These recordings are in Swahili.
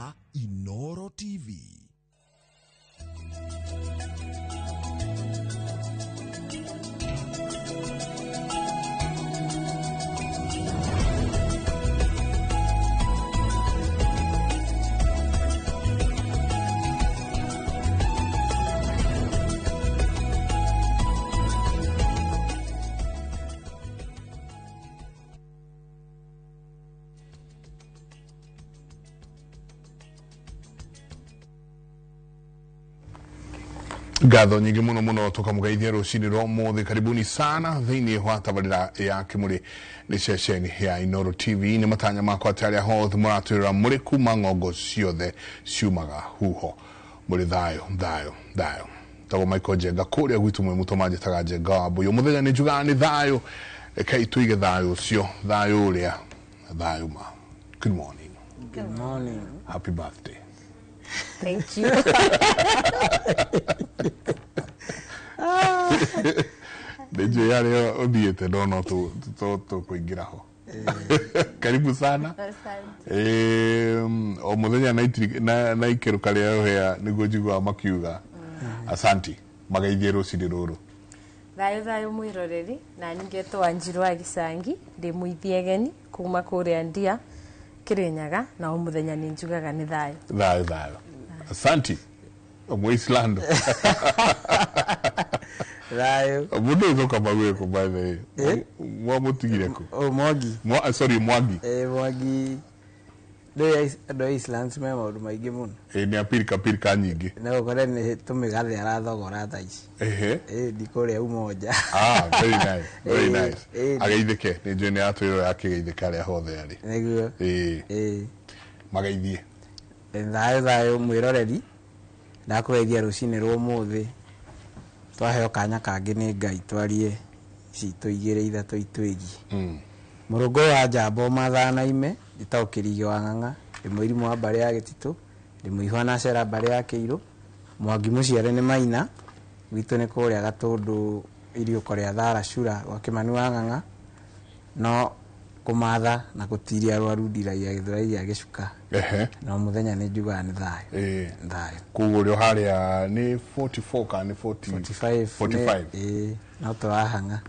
na Inoro TV. Gatho nyingi muno tukamugeithia rucini rwa muthi. Karibuni sana thiini wa tabarira ya kimuri ni ceceni ya Inoro TV. Ni matanya makwa atari aho muratwira muri kuma ng'ongo ciothe ciumaga huho muri thayo tago Michael Jenga kuria gwitu mwe mutomaje taga Jenga wabo yo muthenya ni juga ni thayo kai tuige thayo cio thayo uria thayo ma. Good morning. Good morning. Happy birthday. Thank you. Dejo yale odiete dono to kuingira ho. Karibu sana. O muthenya na ikeruka leo ya niguo njigwa makiuga. Asanti magaithie rucini ruru. Thayo mwiroreri na ningeto Wanjiru wa Gicangi ndi muithiegeni kuma kuria Ndia Kirinyaga na umuthenya ni njugaga ni thayo. Thayo. Asanti. Muislando. Thayo. Mundu uzoka magwe ko by the way. Mwa mutigire ko. Oh Mwagi. Sorry Mwagi. Mwagi. Do Islands me maundu maingi muno. Ni apirika nyingi. Na ukore ni tumigathe arathogora tha ici. Ndikuria umoja. Very nice. Very nice. Ageithike ni njene atwiro yake geithika ria hothe ari. Niguo. Magaithie. Thayo mwiroreri ndakugeithia rucini rwa muthi twaheo kanya kangi ni Ngai twarie citu igire ithatu itwigi Murungu wa Njamba mathana ime itaukirige wa Ng'ang'a ndi muirimu wa Mbare ya Gititu ndi muihwa na Cera Mbare ya Kiiru Mwangi Muciare ni Maina witu ni kuria Gatundu irio korea Thara Shura wa Kimani wa Ng'ang'a no kumatha na gutiria rwaru ndiragia Githuraia Gicuka no muthenya ni njuga ni thayo. Thayo kugurio haria ni 44 ka ni 45 no turahanga.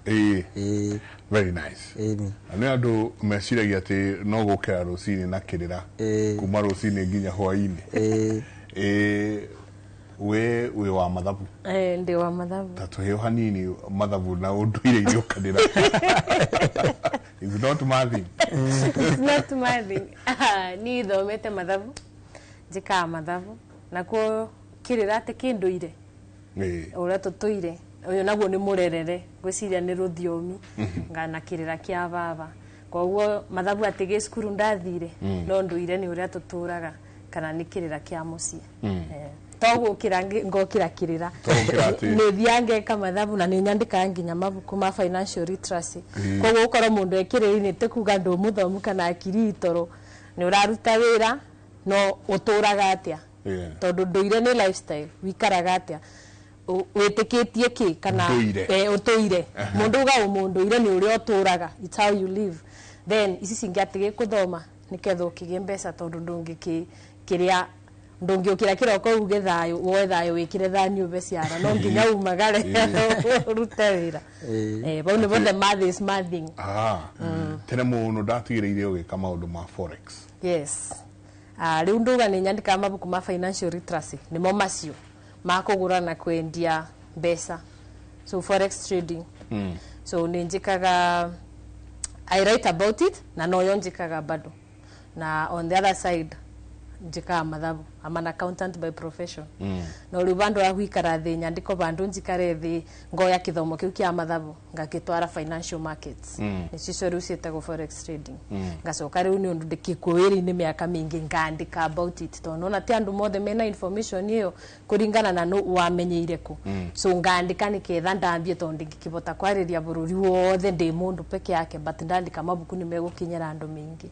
Very nice. Ani andu meciragia ati no gukira rucini na kirira kuma rucini nginya hwaini. We wa mathabu. Ndi wa mathabu. Tatuheo hanini mathabu na unduire irio kanira. It's not mathing. It's not mathing. Ni thomete mathabu. Njika mathabu. Na ko kirira ate kinduire. Ura tutuire. Uyo naguo ni murerere. Gwiciria ni ruthiomi. Ngana kirira kia baba. Koguo mathabu atege skuru ndathire. No nduire ni uria tuturaga kana ni kirira kia mucie. Togo kirangi ngokira kirira ni thiange kama mathabu na ni nyandika nginya mabuku ma financial literacy koguo ukoro mundu ekiriri ni tekuga ndu muthomu kana akiri itoro ni uraruta wira no uturaga atia tondu nduire ni lifestyle wikaraga atia witikitie ki kana utuire mundu ga mundu ire ni uri uturaga it's how you live then isi singiatige kuthoma niketho ukige mbeca tondu ndungi kiria ndongi ukira kiroko uge thayo woe thayo wikire thani ube ciara no nginya umagare rute wira bau ne bonde math is mathing tena muno ndatigire ugika maundu ma forex. Yes riu nduga ni nyandika mabuku ma financial literacy nimo macio makugura na kwendia mbeca so forex trading so ninjikaga I write about it na no yonjikaga bado na on the other side njika mathabu. I'm an accountant by profession. No rubando ya huikara thi nyandiko bandu njikare thi ngoya kithomo kiu kia mathabu ngakitwara financial markets. Nicicio riu cietagwo forex trading. Ngacoka riu ni undu ndikikuwiri ni miaka mingi ngandika about it. Tono na ti andu mothe mena information iyo kuringana na no wamenyeire ku. So ngandika niketha ndambie tondu ndingikibota kwariria bururi wothe ndi mundu peke yake but ndandika mabuku ni megukinyira andu mingi.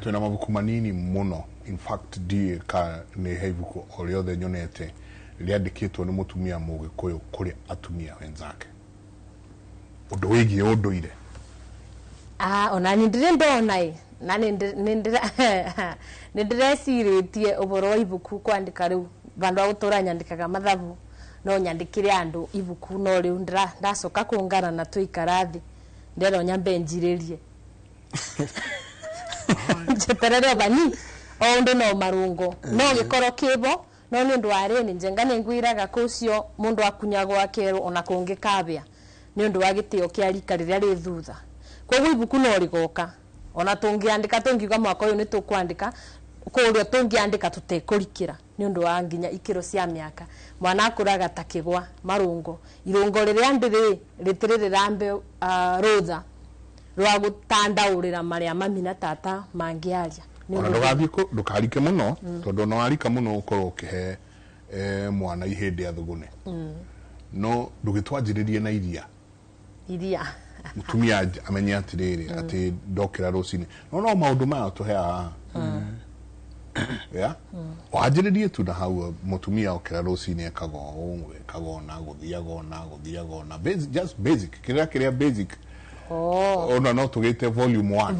Tuna mabuku manini muno. In fact ka ni heibuku oriothe nyonete riandikitwo ni mutumia Mugikuyu kuri atumia wenzake undu wigie unduire ona ni ndire ndona na nĩndĩrecirĩtie ũboro wa ibuku kwandĩka rĩu vandu wa gũtũra nyandĩkaga mathabu no nyandĩkire andũ ibuku no rĩu ndacoka kũngana na tũikara thĩ ndĩrona nyambe njirĩrie njeterere bani o ndũ no marungo no gĩkoro kĩbo no nĩ ũndũ wa rĩni njenga nĩngwĩraga kũcio mũndũ akunyagwo akerwo ona kũngĩ kabĩa nĩ ũndũ wa gĩtĩo kĩa rika rĩrĩa rĩ thutha koguo ibuku no rĩgoka ona tũngĩandĩka tũngiuga mwaka ũyũ nĩ tũkwandĩka kũrĩa tũngĩandĩka tũtekũrikĩra nĩ ũndũ wa nginya ikĩro cia mĩaka mwana akũraga ta kĩgwa marungo irungo rĩrĩa ndĩrĩ rĩtirĩrambe rũtha rwa gũtandaũrĩra marĩa mami na tata mangĩaria ndukarike muno tondu no arika muno ukorwo ukihe mwana ihindi ya thugune no ndugitwanjiririe na iria mutumia amenya atiriri ati ndokira rucini no maundu maya tuhea ya wanjiririe tu na hau mutumia okira rucini ekagona guthiagona just basic kiria basic ona no tugite volume 1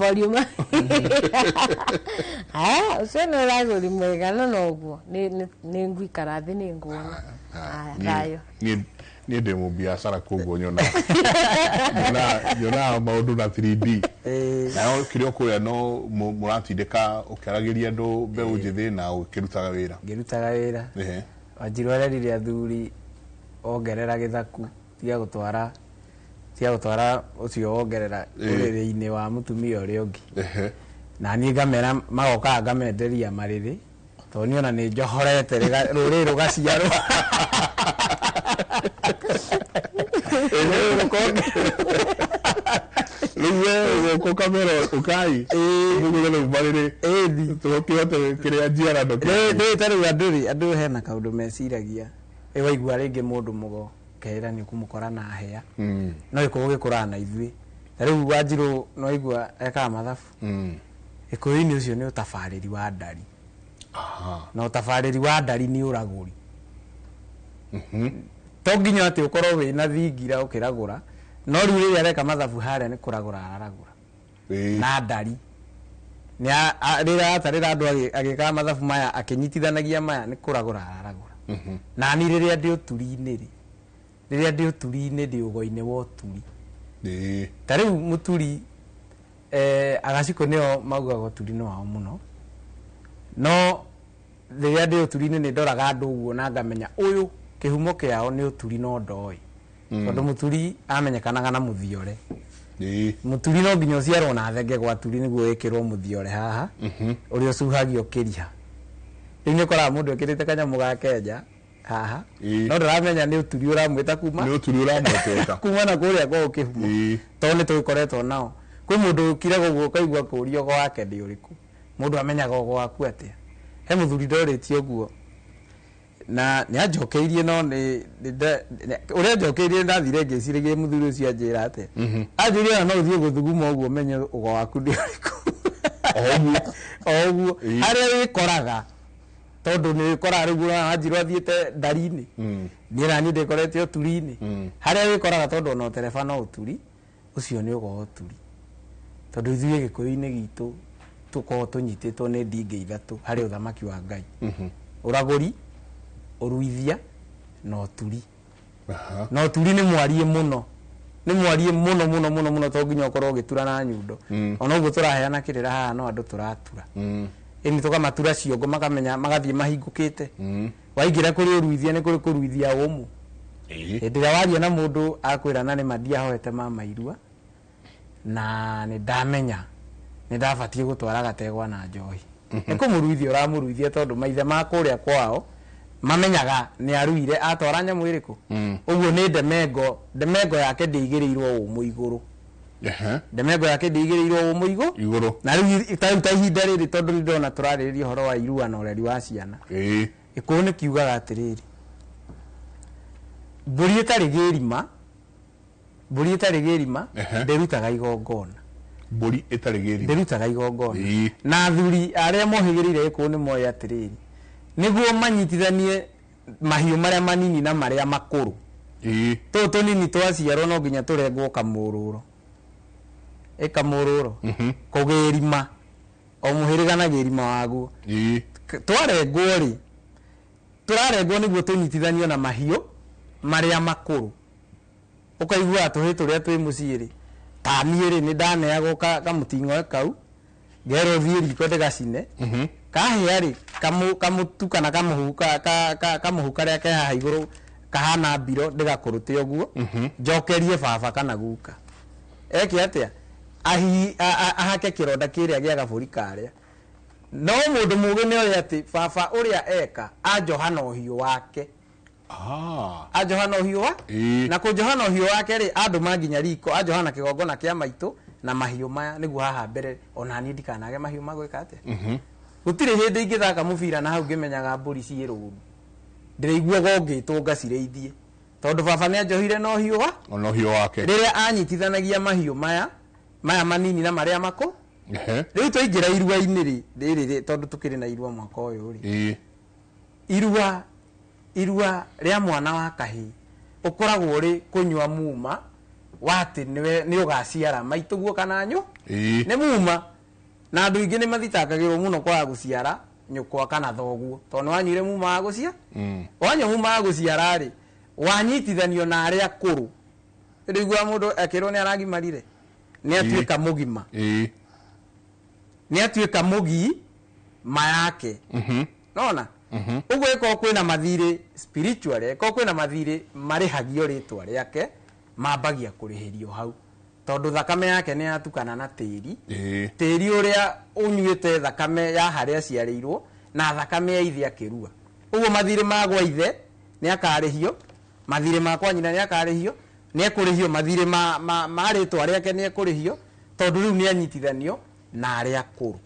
ucene uraguri mwega no guo ni ngwikara thi ni nguona thayo ni ndemu biashara koguo nyona maundu na 3D na kirio kuya no muratindika ukaragiria ndu mbeu njithi na ukirutaga wira Wanjiru arerire athuri ongerera githaku tia gutwara ucio ongerera uriri-ini wa mutumia uria ungi na ni ngamera magoka ngamenderia mariri to ni ona ni njohorete ruri rugaciarwo Luwe ko kamera ukai ngugo le barire to kiyote kiria jiara ndo ni taru anduri hena kaundu meciragia waigua ringi mundu mugo kera ni kumukora na hea no ikugikura na ithui riu Wanjiru no igua eka mathabu ikuini ucio ni utafariri wa ndari no utafariri wa ndari ni uraguri to nginya ati ukorwo wina thingira ukiragura no riu ri areka mathabu haria ni kuragura aragura na ndari ni rira atarira andu agika mathabu maya akinyitithanagia maya ni kuragura aragura na ni riria ndi uturi-ini ndi ugo-ini wa uturi tariu muturi agaciko nio maugaga uturi no wao muno no riria ndi uturi-ini ni ndoraga andu uguo na ngamenya uyu kihumo kiao ni uturi no ndoi tondu muturi amenyekanaga na muthiore muturi no nginya uciarwo na thenge gwa turi niguo wikirwo muthiore haha uria ucuhagio kiriha riu ni kora mundu ekirite kanyamu ga Kenya haha no ndaramenya ni uturi uramwita kuma kuma na kuria kwa ukihumo to ni twikoretwo nao kwi mundu ukire guo kaigua kurio gwake ndi uriku mundu amenyaga gwaku atia he muthuri ndoritie uguo na ni ajokeirie no ni uria ajokeirie ndathire ngicirigie muthuri ucio anjira ate anjira no uthie guthuguma uguo menye ugo waku ndi uriku oguo aria wikoraga tondu ni kora riu Wanjiru athiete ndari-ini ni rani ndekorete uturi-ini haria wikoraga tondu no tereba no uturi ucio ni ugo uturi tondu ithuĩ gĩkũyũ-inĩ gitu tukorwo tunyitĩtwo nĩ ndinge ithatu harĩ uthamaki wa Ngai uraguri uruithia no turi no turi ni mwarie muno to nginya ukorwo ugitura na nyundo ona uguo turaheana kirira haha no andu turatura ini tukamatura ciongo makamenya magathie mahingukite waingira kuri uruithia ni kuri kuruithia umu ndira waria na mundu akwira na ni madia hoete mama irua na ni ndamenya ni ndabatie gutwara gategwa na njohi ni kumuruithia uramuruithia tondu maithe ma kuria kwao mamenyaga ni aruire atwara nyamu iriku uguo ni ndemengo yake ndigirirwo umu iguru ndemengo yake ndigirirwo umu iguru na riu ta ihinda riri tondu ndona turaririria horo wa irua na ureri wa ciana ikuo ni kiugaga atiriri mburi itari girima ndirutaga igongona mburi itari girima ndirutaga igongona na athuri aria mohigirire ikuo ni moya atiriri niguo manyitithanie mahiu maria manini na maria makuru to nini twaciarwo no nginya turengwo kamururo kamururo kugirima o muhiriga na girima waguo twarengwo ri turarengwo niguo tunyitithanio na mahio maria makuru ukaigua tuhitu ria twi muciiri ta niiri ni ndaneagwo kamutingo kau ngero thiiri ko ndegacine kahia ri kamutu kana kamuhuka ria ke haha iguru kahana mbiro ndigakurute oguo njokerie baba kana guka eke atia ahake kironda kiria gia gaburi karia no mundu muge ne ori ati baba uria eka ajohana ohio wake ajohana ohio wa na ko johana ohio wake ri andu manginya riko ajohana kigongona kia maitu na mahio maya niguo haha mbere ona ni ndikanage mahio magwika ate gutire hindi ingithaka mubira na hau ngimenyaga mburi ciiruru ndiraigua gongitwo ngacireithie tondu baba ni ajohire no ohio wa ono ohio wake riria anyitithanagia mahio maya manini na maria mako riu twaingira irua-ini riri tondu tukiri na irua mwaka uyu ri irua ria mwana wa kahi ukoragwo ri kunywa muma wati ni ugaciara maituguo kana nyu ni muma na andu ingi ni mathitangagirwo muno kwa guciara nyukwa kana thoguo tondu wanyire muma wa gucia wanywa muma wa guciara ri wanyitithanio na aria kuru ndigua mundu akirwo ni aragimarire ni atuika mugima ni atuika mugi mayake nona uguo iko kwina mathire spiritual iko kwina mathire marihagio ritwa riake mambagia kurihirio hau tondu thakame yake ni atukana na tiri uria unyuite thakame ya haria ciarirwo na thakame ya ithe akirua uguo mathire magwa ithe ni akarihio mathire makwa nyina ni akarihio ni ekurihio mathire ma ritwa riake ni ekurihio tondu riu ni anyitithanio na aria kuru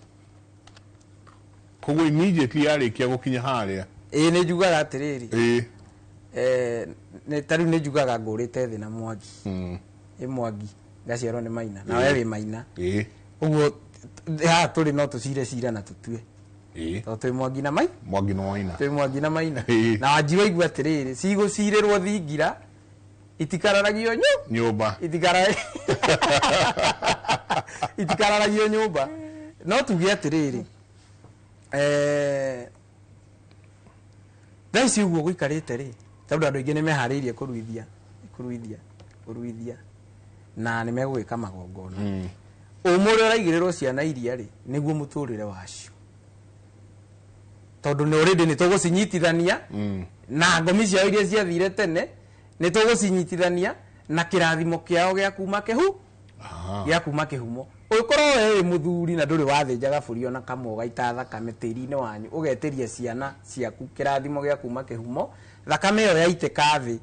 koguo immediately arikia gukinya haria ni njugaga atiriri ni tariu ni njugaga ngurite thi na mwangi mwangi ngaciarwo ni maina na wewe maina uguo ha turi no tucire cira na tutue to twi mwangi na mwangi no maina twi mwangi na maina na wanjiwa igua atiriri cigucirirwo thingira itikararagio nyumba itikararagio nyumba no tuge atiriri daisi uguo guikarite ri tondu andu ingi ni mehariirie kuruithia na ni megwika magongona umuri uraigirirwo ciana iria ri niguo muturire wacio tondu ni already ni tugucinyitithania na ngomi ciao iria ciathire tene ni tugucinyitithania na kirathimo kiao gia kuma kihu gia kuma kihumo ukorwo wewe muthuri na nduri wathinjaga buri ona kamwe gaita thakame tiri-ini wanyu ugeteria ciana ciaku kirathimo gia kuma kihumo thakame yo yaiteka thi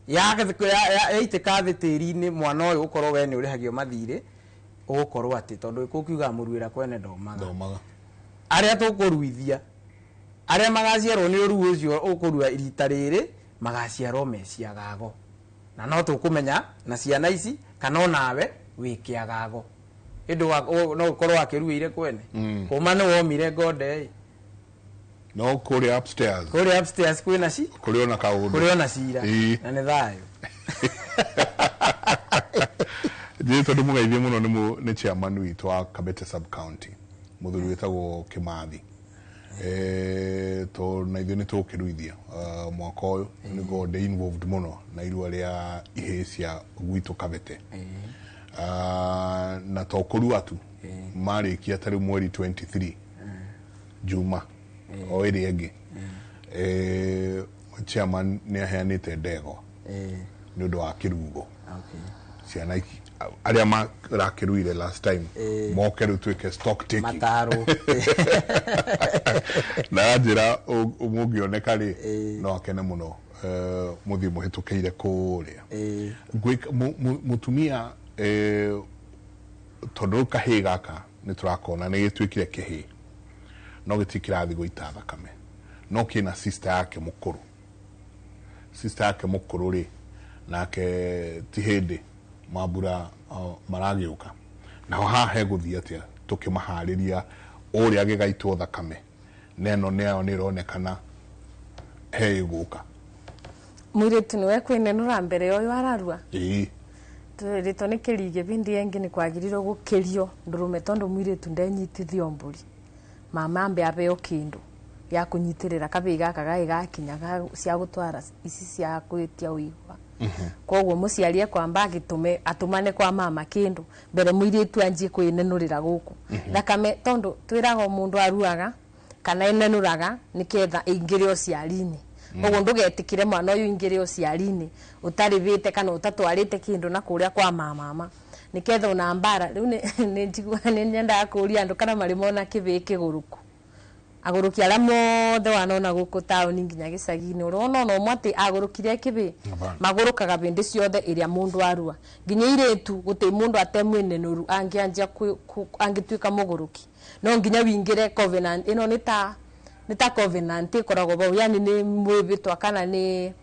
yaiteka thi tiri-ini mwana uyu ukorwo we ni urihagio mathire ugukorwo ati tondu ikukiuga muruira kwene ndomaga aria tukuruithia aria magaciarwo ni uru ucio ukurua rita riri magaciarwo meciagago na no tukumenya na ciana ici kana nawe wikiagago indu no ukorwo akiruire kwene kuma ni womire ngode no kuri upstairs kwina ci kuri ona kaundu kuri ona cira na ni thayo Jito ndu mugaithie muno ni chairman witu wa Kabete sub county muthuri wetagwo Kimathi to na ithuĩ nĩ tũkĩruithia mwaka ũyũ nĩguo ndĩ involved muno na irua rĩa ihĩ cia gwitũ Kabete na tokũrua tu marĩkia tarĩ mweri 23 Juma o ĩrĩa ĩngĩ chairman nĩ aheanĩte ndegwa nĩ ũndũ wa kĩrugo ciana iki aria marakiruire last time moke rĩu twĩke stock taking mataro na njĩra ũmũngĩoneka rĩ no akene mũno mũthiĩ mũhĩtũkĩire kũrĩa mũtumia tondũ kahĩĩ gaka nĩ tũrakona nĩ gĩtuĩkire kĩhĩĩ no gĩtikĩrathiĩ gũita thakame no kĩna sister yake mũkũrũ rĩ nake ti hĩndĩ mambura maragiuka na haha heguthia atia tukimaharĩria ũrĩa gĩgaitwo thakame neno neo nĩ ronekana he iguka mũirĩtu nĩwe kwĩnenũra mbere ũyũ ararua rĩtwa nĩ kĩrige bindi yengi nĩ kwagĩrĩirwo gũkĩrio ndũrũme tondũ mũirĩtu ndenyitithio mbũri mama ambe abeo kindu ya kunyitirira kabiga kagaga kinyaga cia gutwara ici cia kwitia uigwa koguo muciari kwamba agitume atumane kwa mama kindu mbere muiritu anjie kwinenurira guku thakame tondu twiraga mundu aruaga kana inenuraga niketha ingire uciari-ini koguo ndugetikire mwana uyu ingire uciari-ini utarivite kana utatwarite kindu na kuria kwa mama niketha una mbara riu ni njigua ni nyenda kuria andu kana mari mona kibiki guruku aguruki ala mothe wanona guku tauni nginya gicagi-ini urona no mwati agurukire kibi magurukaga bindi ciothe iria mundu arua nginya iretu guti mundu atemwene nuru angianjia angituika muguruki no nginya wingire covenant ino nita covenant ikoragwo bau yani ni mwibitwa kana ni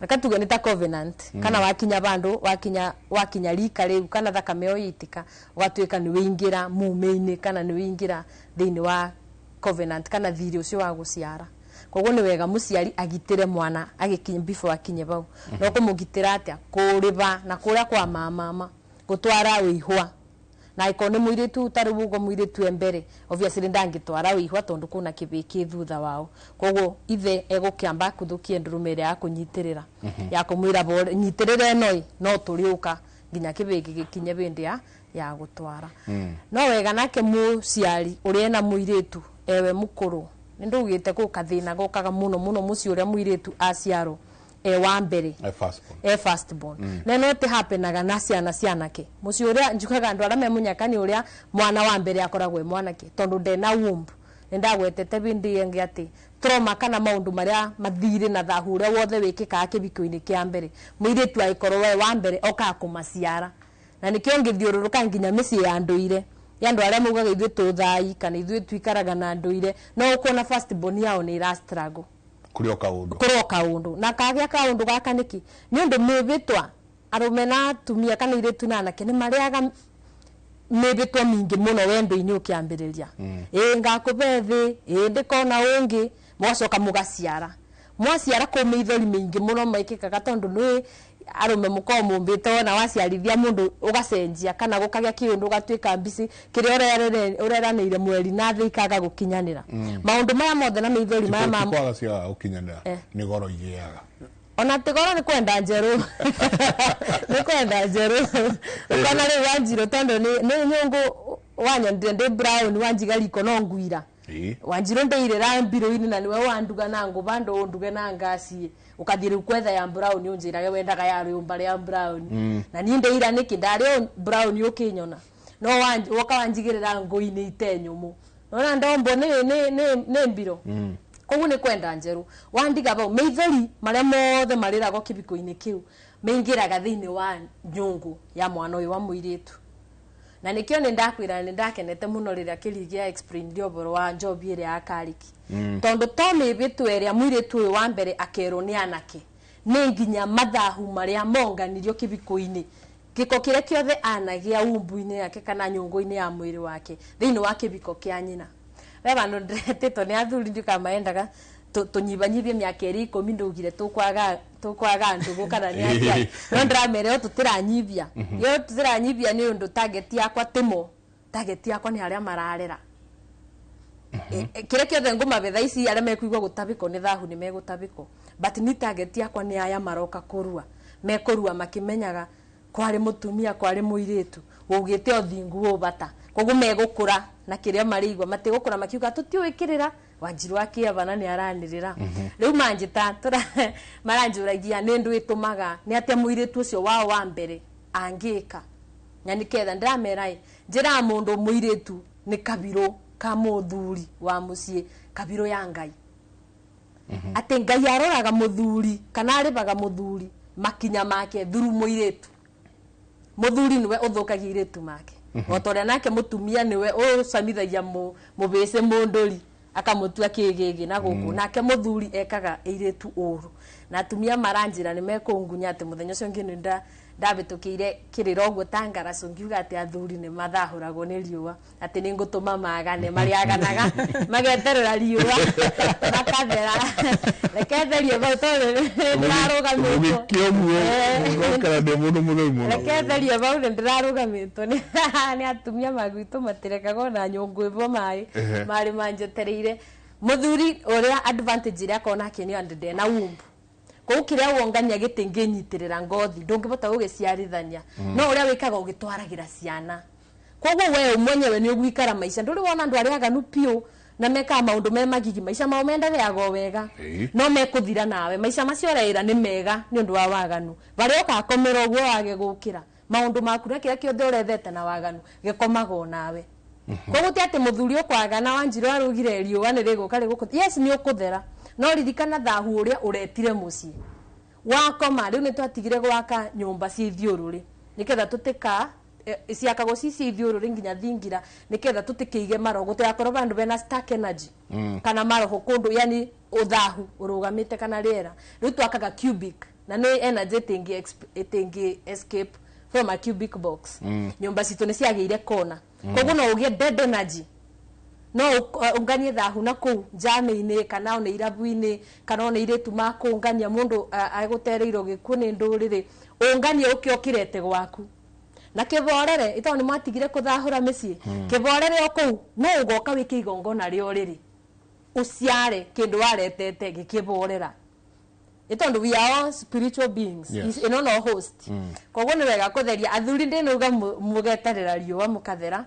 akatuga nita covenant kana wakinya bandu wakinya rika riu kana thakame oyitika ugatuika ni wingira mume-ini kana ni wingira thiini wa covenant kana thiri ucio wa guciara koguo ni wega muciari agitire mwana agikinya before akinye bau no kumugitira atia kuriba na kuria kwa mama gutwara wihwa na ikone muiritu utarubugo muiritu embere obviously ndangitwara wihwa tondu kuna kibiki thutha wao koguo ithe egukiamba kuthukie ndurumire ya kunyitirira ya kumwira bore nyitirire noi no turiuka nginya kibiki gikinye bindi ya gutwara no wega nake muciari uri na muiritu ewe mukuru ndugite ku kathina gokaga muno muci uria muiritu aciaro wa mbere first born na no te happenaga na ciana ke muci uria njukaga andu ara memunyakani uria mwana wa mbere akoragwe mwanake tondu ndena womb ndagwetete bindi yengi ati trauma kana maundu maria mathire na thahure wothe wikika kibiko-ini kia mbere muiritu aikorwo wa mbere oka kumaciara na nikio ngithiururuka nginya micii ya nduire yandu aria mugaga ithuĩ tuthai kana ithuĩ twikaraga na nduire no ukona first born yao ni ira struggle kurio kaundu na kagĩa kaundu gaka niki ni undu mibitwa arume na atumia kana iretu na anake ni mariaga mibitwa mingi muno wendo-ini ukiambiriria ngakubethi ndikona ungi mwacoka mugaciara ku mithori mingi muno maikikaga tondu ni arume muko mumbito na waciarithia mundu ugacenjia kana gukagia kiundu ugatuika mbisi kiria ureranire mweri na thi ikaga gukinyanira maundu maya mothe na mithori maya kwaga cia gukinyanira ni goro igiaga ona tigoro ni kwenda njeru ukona ri wanjiro tondu ni nyungu wanyandire ndi brown wanjigariko no ngwira wanjiro ndeire rambiro-ini na niwe wanduga na nguva ndo nduge na ngasi ukathire kwetha ya brown unjirage wendaga ya riumba ria brown na ni ndeira niki ndari brown ukinyona no woka wanjigirira ngui-ini itenyumu nona ndombo ni mbiro koguo ni kwenda njeru wandiga bau meithori maria mothe marirago kibiko-ini kiu meingiraga thiini wa nyungu ya mwana uyu wa muiritu na nikio ni ndakwira ni ndakenete muno riria kirigia explain dioboro wa njobi iria akariki tondu tomi bitu eria muiritu uyu wa mbere akero ni anake ni nginya mathahu maria monganirio kibiko-ini giko kiria kiothe anagia umbu-ini yake kana nyungu-ini ya mwiri wake thiini wa kibiko kia nyina weba no ndetito ni athuri nduka maendaga tunyibanyibie miaka 10 ndugire tukwaga ndugu kana ni atia no ndramere tutiranyibia yo tutiranyibia ni undu target yakwa timo target yakwa ni aria mararera kire kiothe nguma betha ici aria mekuigwa gutabiko ni thahu ni megutabiko but ni target yakwa ni aya maroka kurua mekurua makimenyaga kwari mutumia kwari muiritu ugite othingu ubata koguo megukura na kiria marigwa matigukura makiuga tutiwikirira wanjiru akiavana ni aranirira riu manjita maranjuragia ni ndu itumaga ni atia muiritu ucio wao wa mbere angika nyani ketha ndamerai njira mundu muiritu ni kabiro ka muthuri wa mucie kabiro ya ngai ati ngai aroraga muthuri kana aribaga muthuri makinya make thuru muiritu muthuri niwe uthukagia iritu make otoria nake mutumia niwe ucamithagia mubese munduri akamutua kigigi na guku nake muthuri ekaga iritu uru na atumia maranjira ni mekungunya ati muthenya ucio ngi ndabitukire kirira ogwo tangara sungiuga ati athuri ni mathahuragwo ni riua ati ni ngutuma magane mariaganaga mageterera riua makathera leketherie bau tole ndarugamitwo ukara de mundu mundu leketherie bau ndirarugamitwo ni atumia magwito matirekago na nyungwibo mai mari manjetereire muthuri uria advantage ria kona kini andende na wumbu ko kiria wongania gitinginyitirira ngothi ndungibota ugiciarithania no uria wikaga ugitwaragira ciana kogwo we mwenyewe ni ugwikara maisha nduri wona andu aria aganu pio na meka maundu me magigi maisha mao mendereaga wega no mekuthira nawe maisha macio reira ni mega ni undu wa waganu bari ukakomera ogwo wage gukira maundu maku na kiria kiothe urethete na waganu gikomago nawe kogwo ti ati muthuri ukwagana wanjiro arugire riua ni riguka riguku yes ni ukuthera no ririkana thahu uria uretire mucii wakoma riu ni twatigire gwaka nyumba cia ithiururi niketha tutika ciakagwo cici ithiururi nginya thingira niketha tutikiige marogo tuyakoro bandu bena stack energy kana maroho kundu yani uthahu urugamite kana riera riu twakaga cubic na ni energy itingi escape from a cubic box nyumba citu ni ciageire kona kogwo no ugie dead energy no unganie thahu na ku jame-ini kana one irabu-ini kana one iretu makungania mundu agutereirwo gikuo ni nduriri unganie ukiokirete gwaku na kiborere ito ni mwatigire kuthahura micii kiborere oku no ugoka wiki igongona rio riri uciare kindu waretete gikiborera ito we are all spiritual beings ino no host kogwo ni wega kutheria athuri ndinuga mugeterera riua mukathera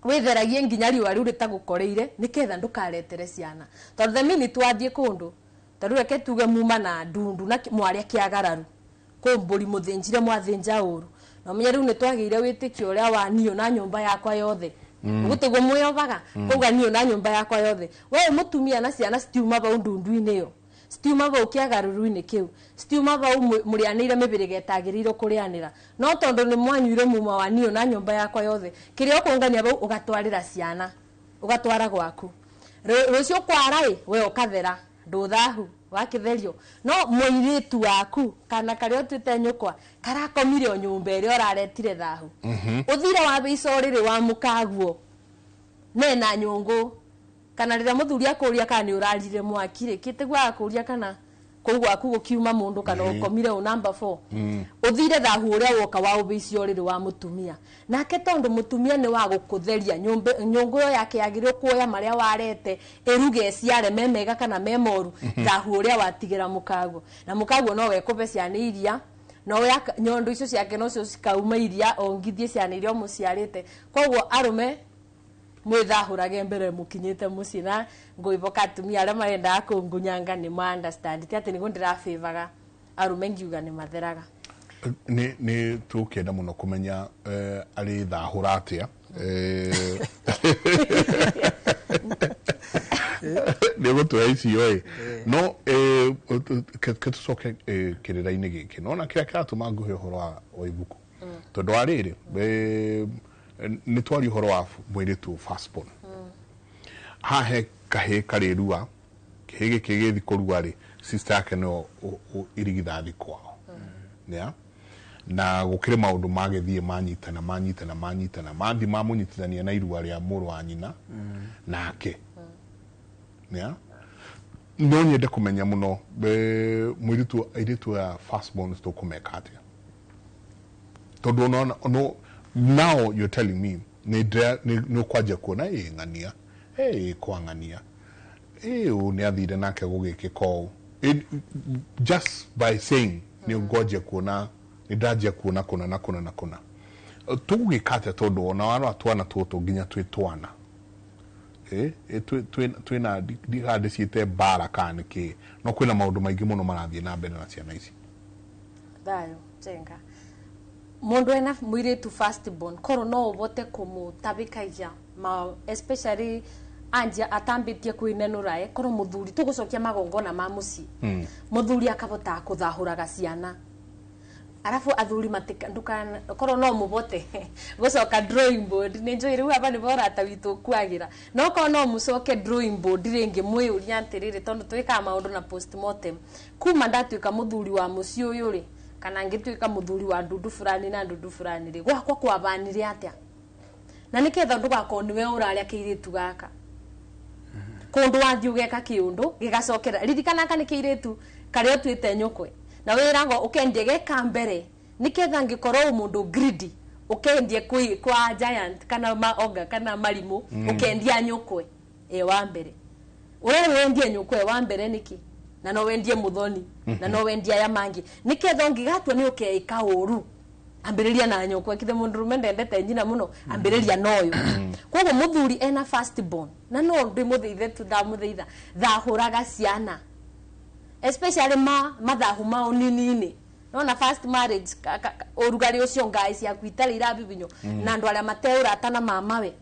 witheragie nginya riua riu ritagukoreire niketha ndukaretere ciana tondu the minute wathie kundu taru reke tuge muma na ndundu na mwaria kiagararu kumburi muthinjire mwathinja uru na menye riu ni twageire witikio uria wa niyo na nyumba yakwa yothe gutiguo muyobaga kuga niyo na nyumba yakwa yothe we mutumia na ciana stiuma bau ndundu-ini yo stiuma bau kiagaruru-ini kiu stiuma bau murianire mibiri getagiriro kurianira no tondu ni mwanyuire muma wa niyo na nyumba yakwa yothe kiria ukungania bau ugatwarira ciana ugatwara gwaku rucio kwarai we ukathera nduthahu wakitherio no muiritu waku kana karia twite nyukwa karakomire o nyumba iria uraretire thahu uthire wa bicoriri wa mukaguo nena nyungu kana riria muthuri akuria kana ni urarire mwakire kitegwa akuria kana kugwa kugukiuma mundu kana ukomire o number 4 uthire thahu uria woka wa ubicioriri wa mutumia nake tondu mutumia ni wa gukutheria nyungu yo yake yagirwo kuoya maria warete eruge ciare memega kana memoru thahu uria watigira mukago na mukago no wekupe ciana iria no ya nyondo icio ciake no cio cikauma iria ongithie ciana iria muciarite kogwo arume mwithahurage mbere mukinyite mucina nguiboka atumia aria marenda kungunyanga ni ma understand ti ati nigo ndirafavaga arume ngiuga ni matheraga ni tukienda muno kumenya ari thahura atia nego tuaicio no ketucoke kirira-ini giki nona kiria kiratuma nguhe uhoro wa ibuku tondu wa riri ni twari uhoro wa mwiritu firstborn hahe kahe karirua kihege kigethi kurua ri sister yake no irigithathi kwao na gukire maundu magethie manyitana mathi mamunyitithania na irua ria muru wa nyina nake no nyende kumenya muno mwiritu iritu ya firstborn to kumeka atia tondu no now you're telling me ni kwaje kuona ngania kwangania ni athire nake gugikiko just by saying ni ngoje kuona ni ndaje kuona kuna tugikate tondu ona wana atwana tuto nginya twitwana twina digade ciite bara kaniki no kwina maundu maingi muno marathie na mbere na ciana ici dayo jenga mundu ena mwiritu firstborn koro no ubote kumutabikaija ma especially anja atambitie kwinenurae koro muthuri tugucokia magongona ma muci muthuri akabota kuthahuraga ciana arafu athuri matikandukana koro no mubote gucoka drawing board ni njoi riu aba ni bora tawitu kwagira no ko no mucoke drawing board ringi mwiyuria ntiriri tondu twika maundu na postmortem kuma ndatuika muthuri wa muci uyu ri kana ngituika muthuri wa ndundu fulani na ndundu fulani ri gwakwa kwabanire atia na niketha ndugako niwe uraria kiiritu gaka kundu wathi ugeka kiundu gigacokera ririkana kana kiiritu kario twite nyukwe na wirango ukendie geka mbere niketha ngikorwo mundu greedy ukendie kwa giant kana maoga kana marimu ukendia nyukwe wa mbere ure wendie nyukwe wa mbere niki na no wendie muthoni na no wendie ya mangi niketha ngigatwa ni ukeika uru ambiriria na nyukwe kithe mundu rumende ndete nyina muno ambiriria noyo kogo muthuri ena first born na no ndi muthithe tu da muthitha thahuraga ciana especially mathahu mao nini no na first marriage orugari ucio ngai cia kwitara ira bibinyo na andu aria mateura tana mamawe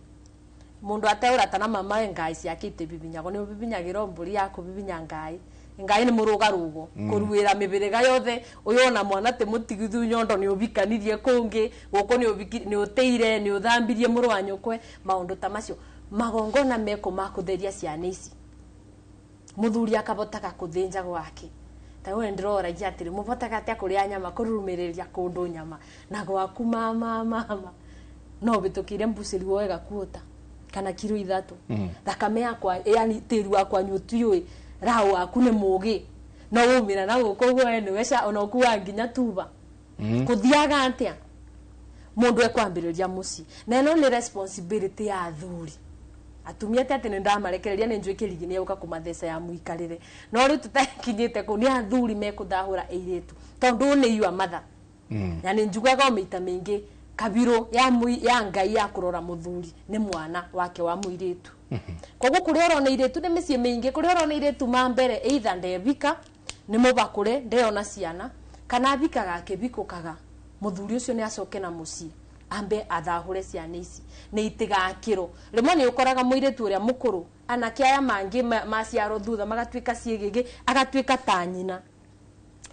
mundu ateura tana mamawe ngai cia kite bibinyago ni bibinyagira mburi yako bibinya ngai ni murugarugo kuruira mibiriga yothe uyo na mwana te mutigithu nyondo ni ubikanirie kungi guko ni uteire ni uthambirie muru wa nyukwe maundu ta macio magongona meko makutheria ciana ici muthuri akabotaka kuthinja gwake tawe ndrora jatiri mubotaka atia kuria nyama kurumiriria kundu nyama na gwaku mama no bitukire mbusiri wega kuota kana kilo 3 thakame yakwa yani tiri wakwa nyutuyui rao aku ni mugi no umira na guko gwene wesha onokuwa nginya tuba kuthiaga atia mundu ekwambiriria muci na no ni responsibility ya athuri atumia tate ni ndamarekereria ni njwe kirigini yuka kumathesa ya muikarire no ri tutakinyite ku ni athuri mekuthahura eiretu tondu ni yua matha na ni njugaga meita mingi kabiro ya ngai ya kurora muthuri ni mwana wake wa muiretu koguo kuri orona iretu ni micie mingi kuri orona iretu mambere either ndebika ni mubakure ndeona ciana kana bika gake bikukaga muthuri ucio ni acoke na mucie ambe athahure ciana ici ni itigakiro rimwe ni ukoraga muiretu uria mukuru anake aya mangi maciaro thutha magatwika ciegege agatwika ta nyina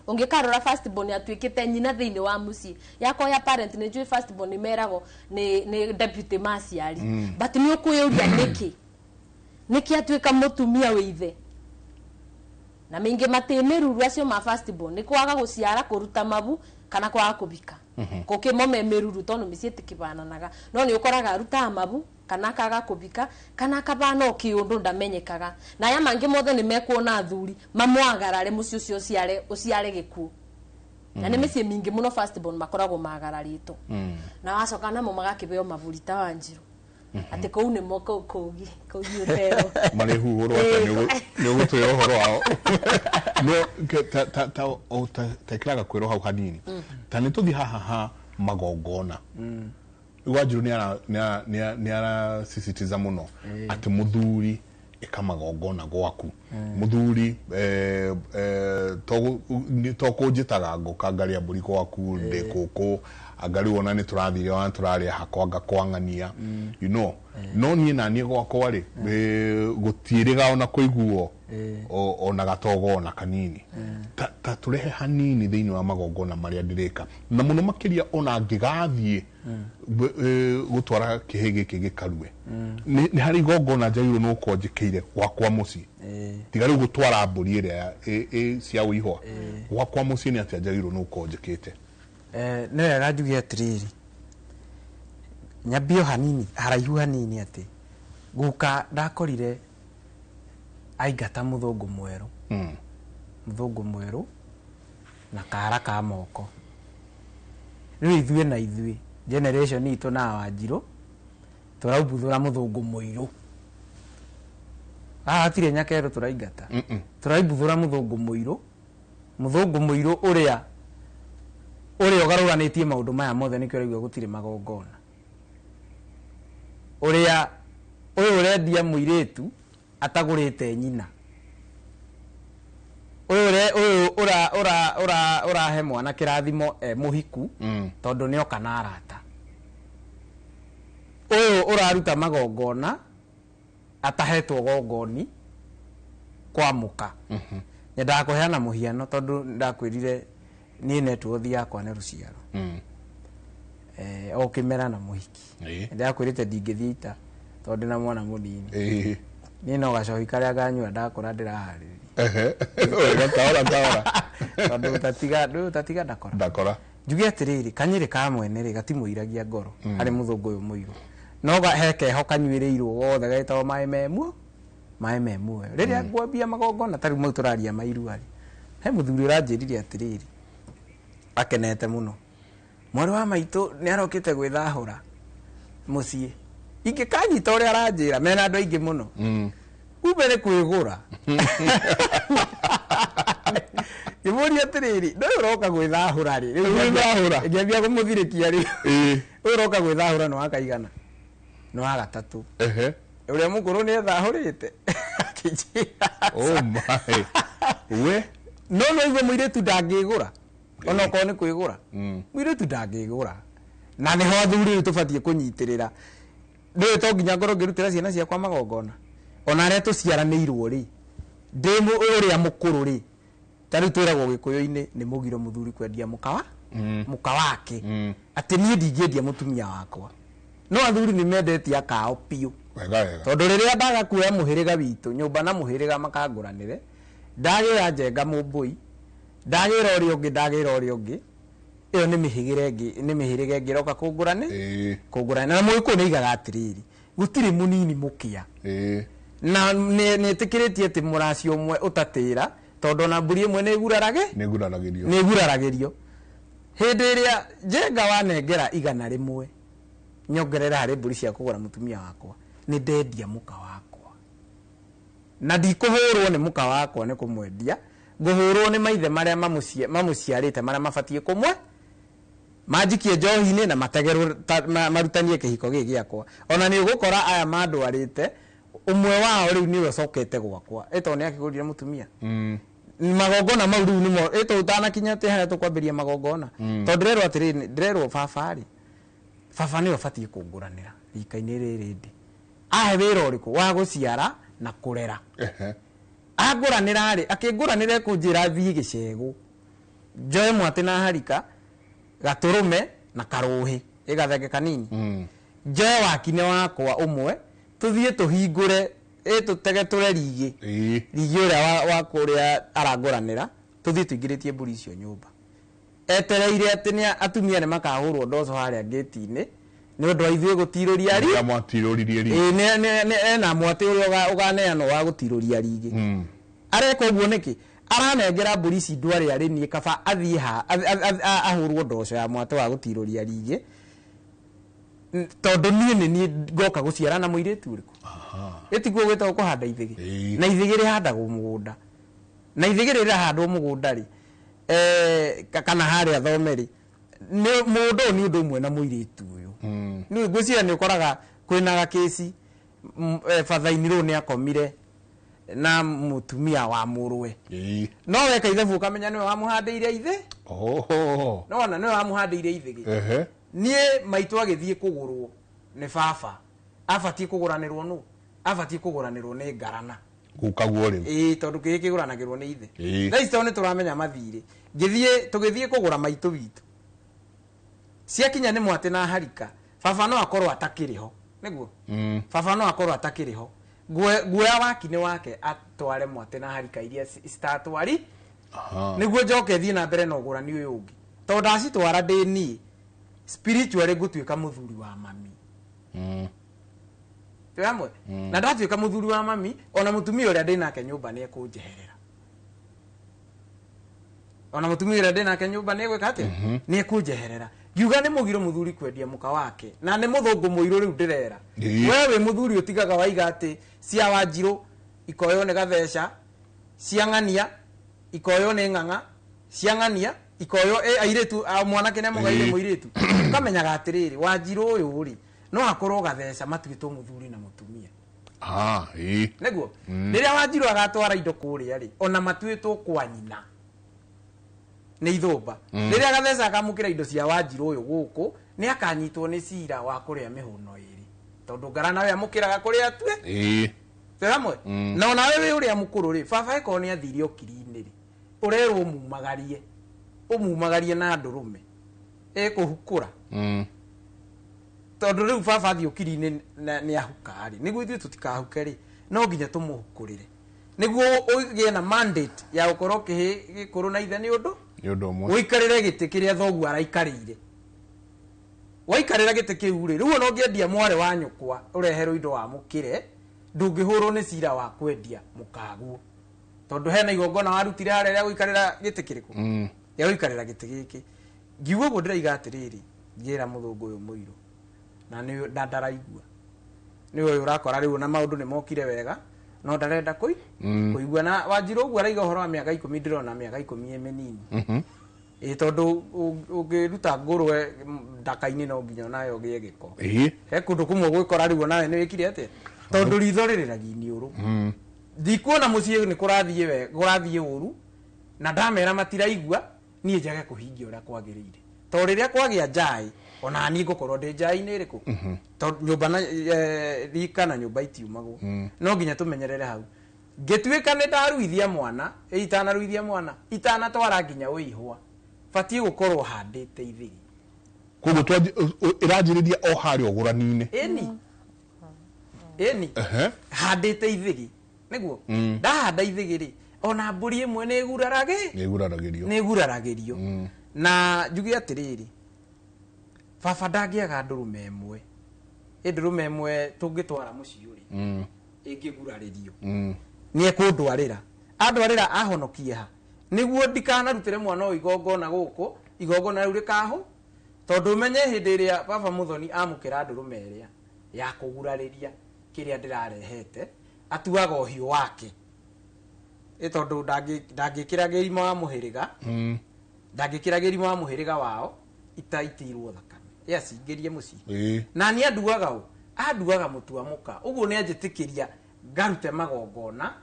ungikarora first born atwikite nyina thiini wa mucie yako ya parent ni jui first born ni merago ni deputy maciari but ni ukuyuria niki atwika mutumia withe na mingi matemeruru acio ma first born ni kwaga guciara kuruta mabu kana kwaga kubika koke mome meruru tono misiete kibananaga no ni ukoraga aruta mabu kana kaga kubika kana kabana okiundu ndamenyekaga na ya mangi mothe ni mekuona athuri mamwagarare mucio cio uciare gikuo na ni micie mingi muno first born makoragwo magararito na wacoka namo magakibeo mavurita wanjiru ate kou ni moko kogi utero mari huhoro ata ni ugutuyo horo wao no ta klaga kwero hau hanini tani tuthi haha magongona Iwajiru ni ara sisitiza muno ati muthuri ikamagongona gwaku muthuri to kujitaga ngoka ngaria mburi gwaku ndikuku agari wona ni turathire wana turaria hakwanga kwangania you know no ni na ni gwakwa ri gutiriga ona kuiguo ona gatogo ona kanini ta turehe hanini thiini wa magongona maria ndirika na muno makiria ona ngigathie gutwara kihege kigikarue ni hari gongona njairu no konjikire gwakwa muci tigari gutwara mburi ria cia uihwa gwakwa muci ni atia njairu no konjikite ne wega njuge atiriri nyambio hanini haraihu hanini ati guka ndakorire aigata muthungu mweru na kara ka moko riu ithue na ithue generation itu na Wanjiru turaubuthura muthungu muiru atire nyakero turaigata turaibuthura muthungu muiru uria ugaruganitie maundu maya mothe nikyo raigua gutire magongona uria urendia muiretu atagurite nyina ura he mwana kirathimo muhiku tondu ni okana arata uraruta magongona atahetwo gongoni kwa muka nyenda kuheana muhiano tondu ndakwirire ni network yakwa ne ruciaro okimera na muhiki ndakwirite ndingithiita tondu na mwana munini ni no gacohi karia ganyua ndakora ndirahariria tondu tatiga ndakora njuge atiriri kanyiri ka mwene ri gatimuiragia ngoro ari muthungu uyu muiru no heke ho kanywirirwo wothe gaitwo mai memu riria ngwambia magongona tari mu turaria mairu ari he muthuri uranjirire atiriri akenete muno mwari wa maitu ni arokite gwithahura mucii ingi kanyita uria aranjira mena andu aingi muno ubere kwigura Imuria atiriri no uroka gwithahura ri ngiambia kumuthirikia ri uroka gwithahura no akaigana no agatatu uria mukuru ni ethahurite oh my we no igwe muiretu ndangigura ona ko ni kwigura muiretu ndangigura na niho athuri tubatie kunyitirira ndio to nginya ngoro ngirutira ciana ciakwa magongona ona aria tuciaranirwo ri ndimu uria mukuru ri tari twiragwo gikuyu-ini ni mugiro muthuri kwendia muka wake ati nie ndingĩendia mutumia wakwa no athuri ni mendetie akao piu wega tondu riria ndaga kuoya muhiriga witu nyumba na muhiriga makanguranire ndagira njenga mumbui ndagira uri ungi iyo ni mihiriga ingi roka kungurane na muiku ni igaga atiriri gutiri munini mukia na ni tikiritie ati muraci umwe utatira tondu na mburi imwe ni guraragirio hindi iria njenga wanengera igana rimwe nyongerera hari mburi cia kugura mutumia wakwa ni ndendia muka wakwa na ndikuhurwo ni muka wakwa ni kumwendia nguhurwo ni maithe maria mamuciarite maria mabatie kumwe majikie njohi-ini na mategerwo marutanie kihiko giki giakwa ona ni ugukora aya mandwarite umwe wao riu ni wacokete gwakwa eto ni akigurire mutumia magongona mau riu nimo eto utanakinya te haria tukwambiria magongona tondu ndirerwo atiri ndirerwo baba ni abatie kunguranira rika-ini riri ndi ahe wira uriku wa guciara na kurera anguranira ri akinguranira kunjira thii gicegu njoe mwati na harika gaturume na karuhi igathenge kanini njoe wakine wakwa umwe tuthie tuhingure tutege ture rigi uria wa kuria aranguranira tuthie tuingiritie mburi icio nyumba etereire ati ni atumia ni makahurwo ndoco haria gate-ini ni undu wa ithuĩ gutiruria ri na mwati uria uganeanwo wa gutiruria rigi areka uguo niki aranengera mburi ici ndwari ari nie kaba athie ahurwo ndoco ya mwati wa gutiruria rigi tondu nie ngoka guciara na muiritu uriku etiguo gwetwo kuhanda ithigi na ithigi rihandagwo mugunda na ithigi rirahandwo mugunda ri kana haria thomeri ni mundu ni undu umwe na muiritu uyu ni ngwiciria ni ukoraga kwina gakesi fathaini ru ni akomire na mutumia wa murwe no weka ithabu ukamenya niwe wamuhandiire ithe no ona niwe wamuhandiire ithigi nie maitu agithie kugurwo ni baba abatie kuguranirwo nu abatie kuguranirwo ni ngarana gukaguo ri tondu kiguranagirwo ni ithe thaicito ni turamenya mathire tugithie kugura maitu witu ciakinya ni mwate na harika baba no akorwo atakiriho niguo baba no akorwo atakiriho guoya wakine wake atware mwate na harika iria citatwari niguo njoke thie na mbere na ugurani uyu ungi tondu ndacitwara ndi ni spiritually gutuika muthuri wa mami tuamwe na ndatuika muthuri wa mami ona mutumia uria ndinake nyumba ni ekunjeherera ona mutumia uria ndinake nyumba ni egwika atia ni ekunjeherera ngiuga ni mugiro muthuri kwendia muka wake na ni muthungu muiru riu ndirera wewe muthuri utigaga waiga ati cia Wanjiru ikoyo ni gatheca cia Ng'ania ikoyo ni ng'ang'a cia Ng'ania ikoyo airetu mwanake ne mugaire muiretu ukamenyaga atiriri Wanjiru uyu uri no akorwo gatheca matuitwo muthuri na mutumia niguo riria Wanjiru agatwara indo kuria ri ona matuitwo kwa nyina ni ithumba riria gatheca akamukira indo cia Wanjiru uyu guku ni akanyitwo ni cira wa kuria mihuno iri tondu ngarana we amukiraga kuria tue turamwe na ona wewe uria mukuru ri baba eko ni athiri okiri-ini ri urerwo umumagarie na ndurume ekuhukura tondu riu baba athi okiri-ini ni ahukari niguo ithuĩ tutikahuke ri no nginya tumuhukurire niguo ugie na mandate ya gukoro gikuru na ithe ni undu uikarire giti kiria thogu araikarire waikarira giti kiu ri riu no ngiendia mware wa nyukwa urehero indo wa mukire ndungihurwo ni cira wa kwendia mukaguo tondu hena igongona warutire haria guikarira giti kiriku ya guikarira giti giki ngiugo go ndiraiga atiriri ngira muthungu uyu muiru na ni ndaraigua ni uyu urakora riu na maundu ni mokire wega no ndarenda kuigua na Wanjiru uguo araiga horo wa miaka 10 ndirona miaka 10 menini tondu ungiruta ngurwe ndaka-ini no nginya nayo gie giko he kundu kumwe gwikora riu nawe ni wikire atia tondu ritho ririragia iniuru ndikuona mucii ni kurathie we kurathie uru na ndamera matiraigua nie njage kuhingia uria kwagirire to riria kwagia njai ona ni ngukorwo ndi njai-ini iriku to nyumba na rika na nyumba itiumagwo no nginya tumenyerere hau ngituika ni ndaruithia mwana itana ruithia mwana itana twara nginya uihwa fatie gukorwo handite ithiri kugo iranjiriria o hario gurani-ini eni handite ithiri niguo ndahanda ithigiri ona mburi imwe ni iguraragirio na njugi atiriri baba ndangiaga ndurume imwe ndurume imwe tungitwara mucii uri ingiguraririo ni ekundwarira andwarira ahonokie ha niguo ndikanarutire mwana o igongona guku igongona riu rikahu tondu menye hindi iria baba muthoni amukira ndurume iria ya kugurariria kiria ndirarehete atuaga uhiu wake tondu ndangikira gerima wa muhiriga ndangikira gerima wa muhiriga wao itaitirwo thakame yacingirie mucii na ni anduaga mutua muka uguo ni anjitikiria ngarute magongona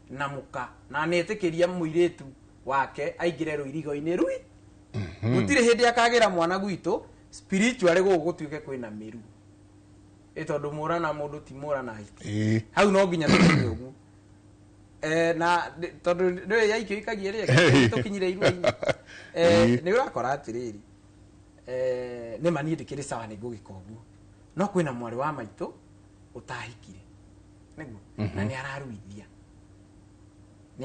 na muka na netikiria muiritu wake aingire ruirigo-ini rui gutire hindi akagira mwana gwitu spiritually gugutuike kwina miru tondu murana mundu ti murana hiki hau no nginya tukire ugu na tondu ndio yaikio ikagia ria tukinyire irua-ini ni urakora atiriri ni mani ndikiri sawa ni ngugika ugu no kwina mwari wa maitu utahikire niguo na ni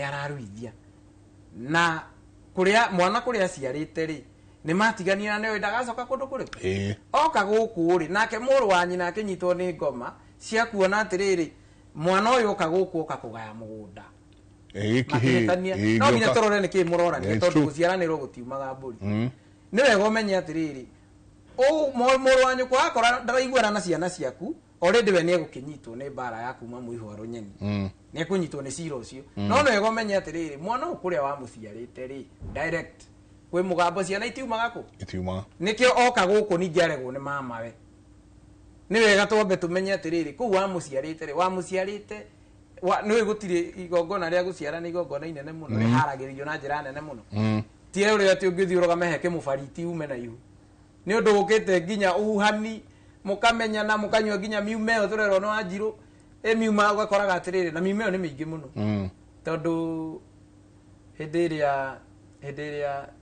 araruithia na kuria mwana kuria aciarite ri ni matigania nayo ndagacoka kundu kuri oka guku ri nake muru wa nyina akinyitwo ni ngoma cia kuona atiriri mwana uyu oka guku oka kugaya mugunda no nginya torore ni ki murorania tondu guciaranirwo gutiumaga mburi ni wega umenye atiriri muru wa nyukwa akora ndaraiguana na ciana ciaku already we ni egukinyitwo ni bara ya kuma muihwa runyeni ni ekunyitwo ni cira ucio no wega umenye atiriri mwana ukuria wa muciarite ri direct kwi mugambo ciana itiumaga ku nikio oka guku ningi aregwo ni mama we ni wega twambe tumenye atiriri ku wa muciarite ri wa muciarite ni gutire igongona ria guciara ni igongona inene muno ni haragiririo na njira nene muno tie uri ati ungithiuruga meheke mubariti ume na ihu ni undu gukite nginya uhani mukamenya na mukanywa nginya miumeo turero no Wanjiru miuma ugakoraga atiriri na miumeo ni mingi muno tondu hindi iria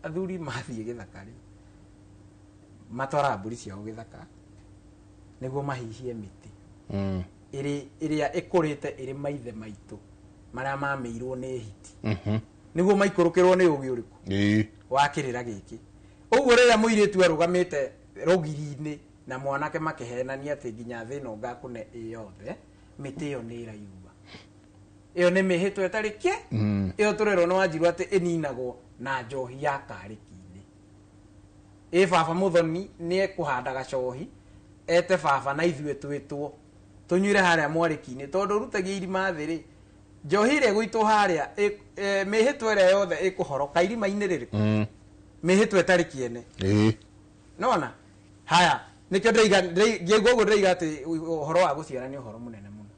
athuri mathie githaka ri matwara mburi ciao githaka niguo mahihie miti iria ikurite iri maithe maitu maria mameirwo ni hiti niguo maikurukirwo ni ugi uriku wakirira giki uguo riria muiritu arugamite rogiri-ini na mwanake makihenania ati nginya thina ngakune yothe miti yo ni iraigua iyo ni mihitwo etarikie iyo turero no Wanjiru ati ininagwo na njohi ya kariki-ini baba muthoni ni ekuhanda gacohi ete baba na ithue twitwo tunyuire haria mwariki-ini tondu rutagia irima thiri njohi ire gwitwo haria mihitwo ire yothe ikuhoroka irima-ini ririku mihitwo etarikiene nona haya nikio ndaiga ndaiga ati uhoro wa guciara ni uhoro munene muno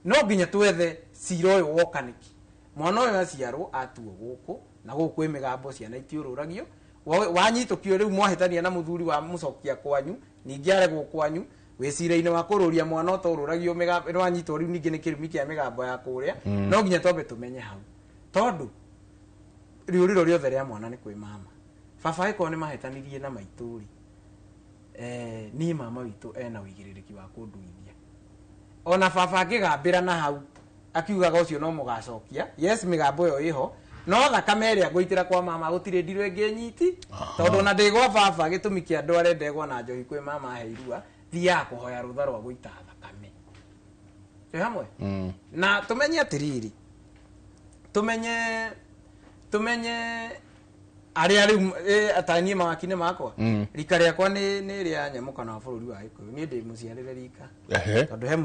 no nginya twethe cira uyu wokaniki mwana uyu aciarwo atuo guku na guku imigambo ciana itiururagio wanyitukio riu mwahitania na muthuri wa mucokia kwanyu ningi aregwo kwanyu wicira-ini wa kururia mwana utururagio migambo ni wanyitwo riu ningi ni kirumi kia migambo ya kuria no nginya twambe tumenye hau tondu riuriro riothe ria mwana ni kwi mama baba iko ni mahitanirie na maituri ni mama witu ena uigiririki wa kunduithia ona baba ngigambira na hau akiugaga ucio no mugacokia yes migambo yo iho no thakame ĩrĩa ngũitĩra kwa mama gũtirĩ ndirũ ĩngĩ nyiti tondũ na ndĩgwa baba gĩtũmi kĩa andũ arĩa ndegwa na njohi kwĩ mama heirua thiaga kũhoya rũtha rwa gũita thakame hamwe na tumenye atiriri tumenye ari atanie mawakine makwa rika rĩakwa nĩ rĩa nyamũkana wa bũrũri wa Gĩkũyũ niĩ ndĩ mũciarĩre rika tondũ he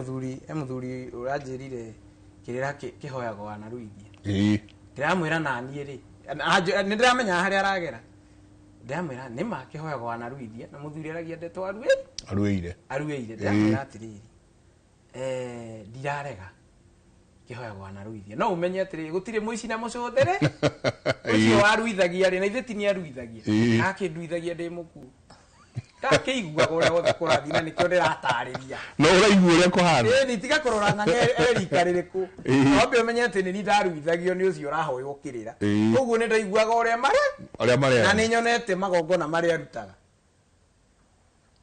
mũthuri ũranjĩrire kĩrĩra kĩhoyagwo wanaruithia ndiramwĩra naniĩ rĩ nĩ ndiramenya harĩa aragera ndiramwĩra nĩ ma kĩhoyagwo wanaruithia na mũthuri aragia ndeto aruĩire ndiramwĩra atĩrĩrĩ ndirarega kĩhoyagwo wanaruithia no ũmenye atĩrĩrĩ gũtirĩ mũici na mũcũthĩre ũcio waruithagia rĩ na ithe ti nĩ aruithagia akĩnduithagia ndĩ mũkuũ ndakĩiguaga ũrĩa wothe kũrathiĩ na nĩkĩo ndĩratarĩria no ũraigua ũrĩa kũhana ĩ tiga kũrora ng'ang'a rika rĩrĩkũ wambe ũmenye atĩ nĩ ndaruithagio nĩ ũcio ũrahoywo kĩrĩra ũguo nĩ ndaiguaga ũrĩa marĩ na nĩ nyonete magongona marĩa arutaga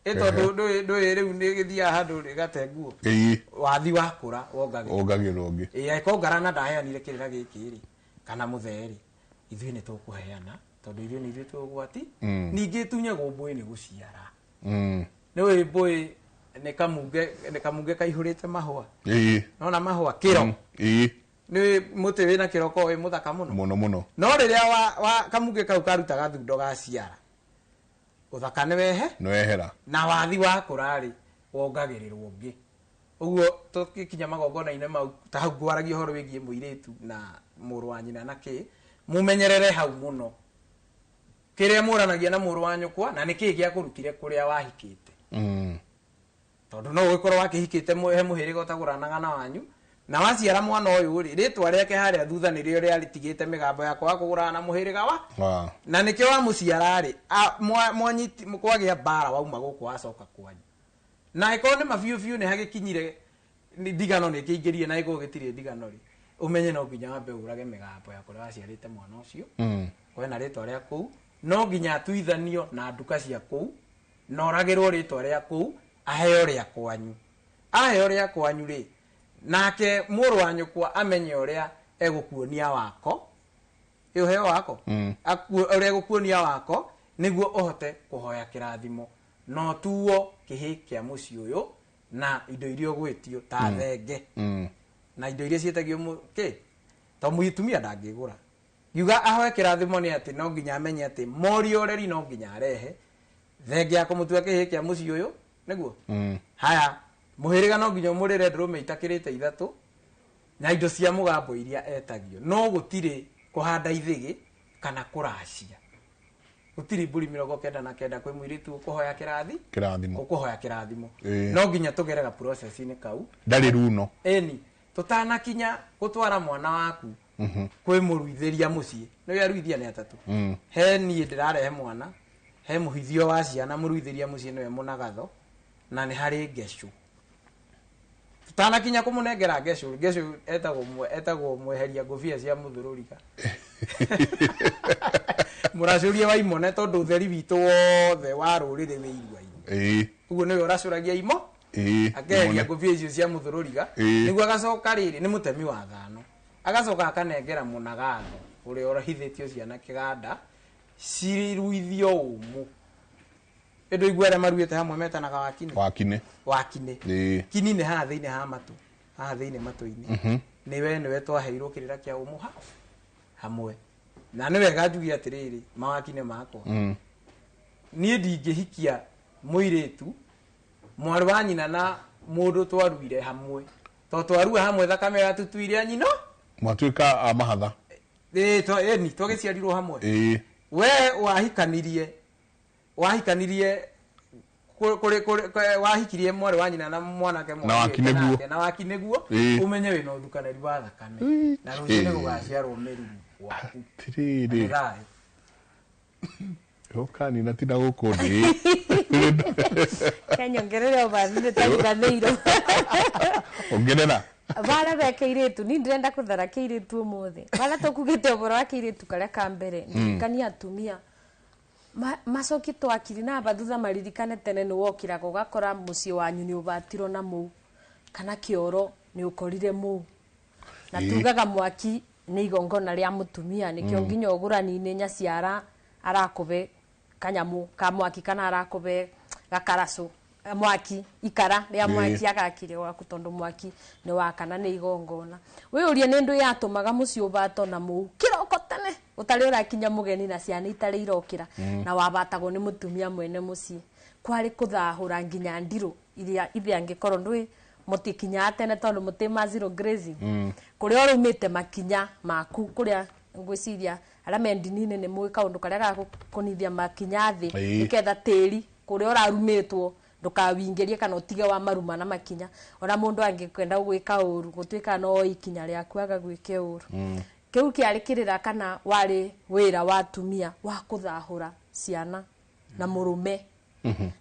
tondũ ndũĩ rĩu nĩ gĩthiaga handũ rĩgate nguo wathi wakũra wongagĩrwo ũngĩ angĩkorwo ngarana ndaheanire kĩrĩra gĩkĩ rĩ kana mũthee rĩ ithuĩ nĩ tũkũheana tondũ irio nĩ ithuĩ tũgwati ningĩ tunyagwo mbũĩ nĩ gũciara nĩ mbũĩ nĩ kamunge kaihũrĩte mahũa nona mahũa kĩro nĩ mũtĩ wĩna kĩroko wĩ mũthaka mũno no rĩrĩa kamunge kau karutaga thundo gaciara uthaka nĩwehera na wathi wakũra rĩ wongagĩrĩrwo ũngĩ ũguo tũkinya magongona-inĩ mau ta hau ngwaragia ũhoro wĩgiĩ mũirĩtu na mũrũ wa nyina na kĩ mumenyerere hau mũno kĩrĩa mũranagia na mũrũ wa nyũkwa na nĩkĩĩ gĩa kũrutire kũrĩa wahikĩte tondũ no ũgĩkorwo wakĩhikĩte he mũhĩrĩga ũtagũranaga na wanyu na waciara mwana ũyũ rĩ rĩtwa rĩake harĩa thutha nĩrĩo rĩarĩtigĩte mĩgambo yakwa wa kũgũrana na mũhĩrĩga wa na nĩkĩo wa mũciara rĩ mwanyiti kwagĩa mbara wauma gũkũ wacoka kwanyu na ĩkorwo nĩ mabiũ nĩ hagĩkinyire ndigano nĩ kĩingĩrie na ĩkorwo gĩtirĩ ndigano rĩ ũmenye no nginya wambe ũrage mĩgambo ya kũrĩa waciarĩte mwana ũcio kwena rĩtwa rĩa kũu no nginya atuithanio na nduka cia kũu na oragĩrwo rĩtwa rĩa kũu aheo rĩa kwanyu aheo rĩa kwanyu rĩ nake mũrũ wa nyũkwa amenye ũrĩa egũkuonia wako ũheo wako ũrĩa egũkuonia wako nĩguo ũhote kũhoya kĩrathimo no tuo kĩhĩ kĩa mũciĩ ũyũ na indo iria ũgwĩtio ta thenge na indo iria ciĩtagio to mũtumia ndangĩgũra yuga ahoe kĩrathimo nĩ atĩ no nginya amenye atĩ morio ũreri no nginya arehe thenge ya kũmũtua kĩhĩ kĩa mũciĩ ũyũ nĩguo haya mũhĩrĩga no nginya mũrĩre ndũrũme itakĩrĩte ithatũ na indo cia mũgambo iria etagio no gũtirĩ kũhanda ithĩgĩ kana kũracia gũtirĩ mbũri 99 kwĩ mũirĩtu ũkũhoya kĩrathimo no nginya tũgerera process-inĩ kau ndarĩ runo ĩni tũtanakinya gũtwara mwana waku kwĩ mũruithĩria mũciĩ nĩwe aruithia nĩ atatũ he niĩ ndĩrarehe mwana he mũhithio wa ciana mũruithĩria mũciĩ nĩwe mũnagatho na nĩ harĩ ngecũ tũtanakinya kũmũnengera ngecũ etagwo mweheria ngũbia cia mũthũrũriga mũracũria wa imone tondũ ũtheri witũ wothe wa rũrĩrĩ wĩ irua-inĩ ũguo nĩwe ũracũragia imo akeheria ngũbia icio cia mũthũrũriga nĩguo agacoka rĩrĩ nĩ mũtemi wa thano agacoka akanengera mũnagatho ũrĩa ũrahithĩtio ciana kĩganda ciruithio ũmũ ĩndo igua arĩa maruĩte hamwe metanaga wakine kini nĩ haha thĩinĩ ha matũ haha thĩinĩ matũ-inĩ nĩwe twaheirwo kĩrĩra kĩa ũmũ hamwe na nĩ wega njugie atĩrĩrĩ mawakine makwa niĩ ndingĩhikia mũirĩtu mwarĩ wa nyina na mũndũ twaruire hamwe tondũ twarua hamwe thakame yatutuire nyino mwatuĩka a mahatha ni twagĩciarirwo hamwe we wahikirie wahikirie mwarĩ wa nyina na mwanake na wakineguo umenye wĩna ũthukanĩri wa thakame na rũciũ nĩ gũgaciarwo mĩruru waku tirĩrĩ Okani na tina gũkũ ndĩ kenyongerere obanire tariganĩirwo ongerera bara bekeiritu ni ndirenda kuthara keiritu umuthi bara tukugite uboro wa keiritu kare ka mbere ndikania atumia macoki twakiri na bathutha maririkane tene ni wokiraga ugakora muciĩ wanyu ni ubatirwo na mu kana kioro ni ukorire mu na tugaga mwaki ni igongona ria mutumia nikio nginya ogurani-ini nyaciara arakube kanyamu ka mwaki kana arakube gakaracu mwaki ikara ria mwaki agakire waku tondu mwaki ni wakana ni igongona we urie ni ndu yatumaga muci ubato na mu kiroko tene utari urakinya mugeni na ciana itari irokira na wabatagwo ni mutumia mwene muci kwari kuthahura nginya ndiru iria angikorwo ndui mutikinya tene tondu mutima zero grazing kuria urumite makinya maku kuria ngwiciria ara mendinine ni mwe kaundu karia gakunithia makinya thi iketha tiri kuria urarumitwo ndukawingerie kana utige wa maruma na makinya ona mundu angikwenda gwika uru gutwika no ikinya riaku agagwike uru kiu kiarikirira kana wari wira wa tumia wa kuthahura ciana na murume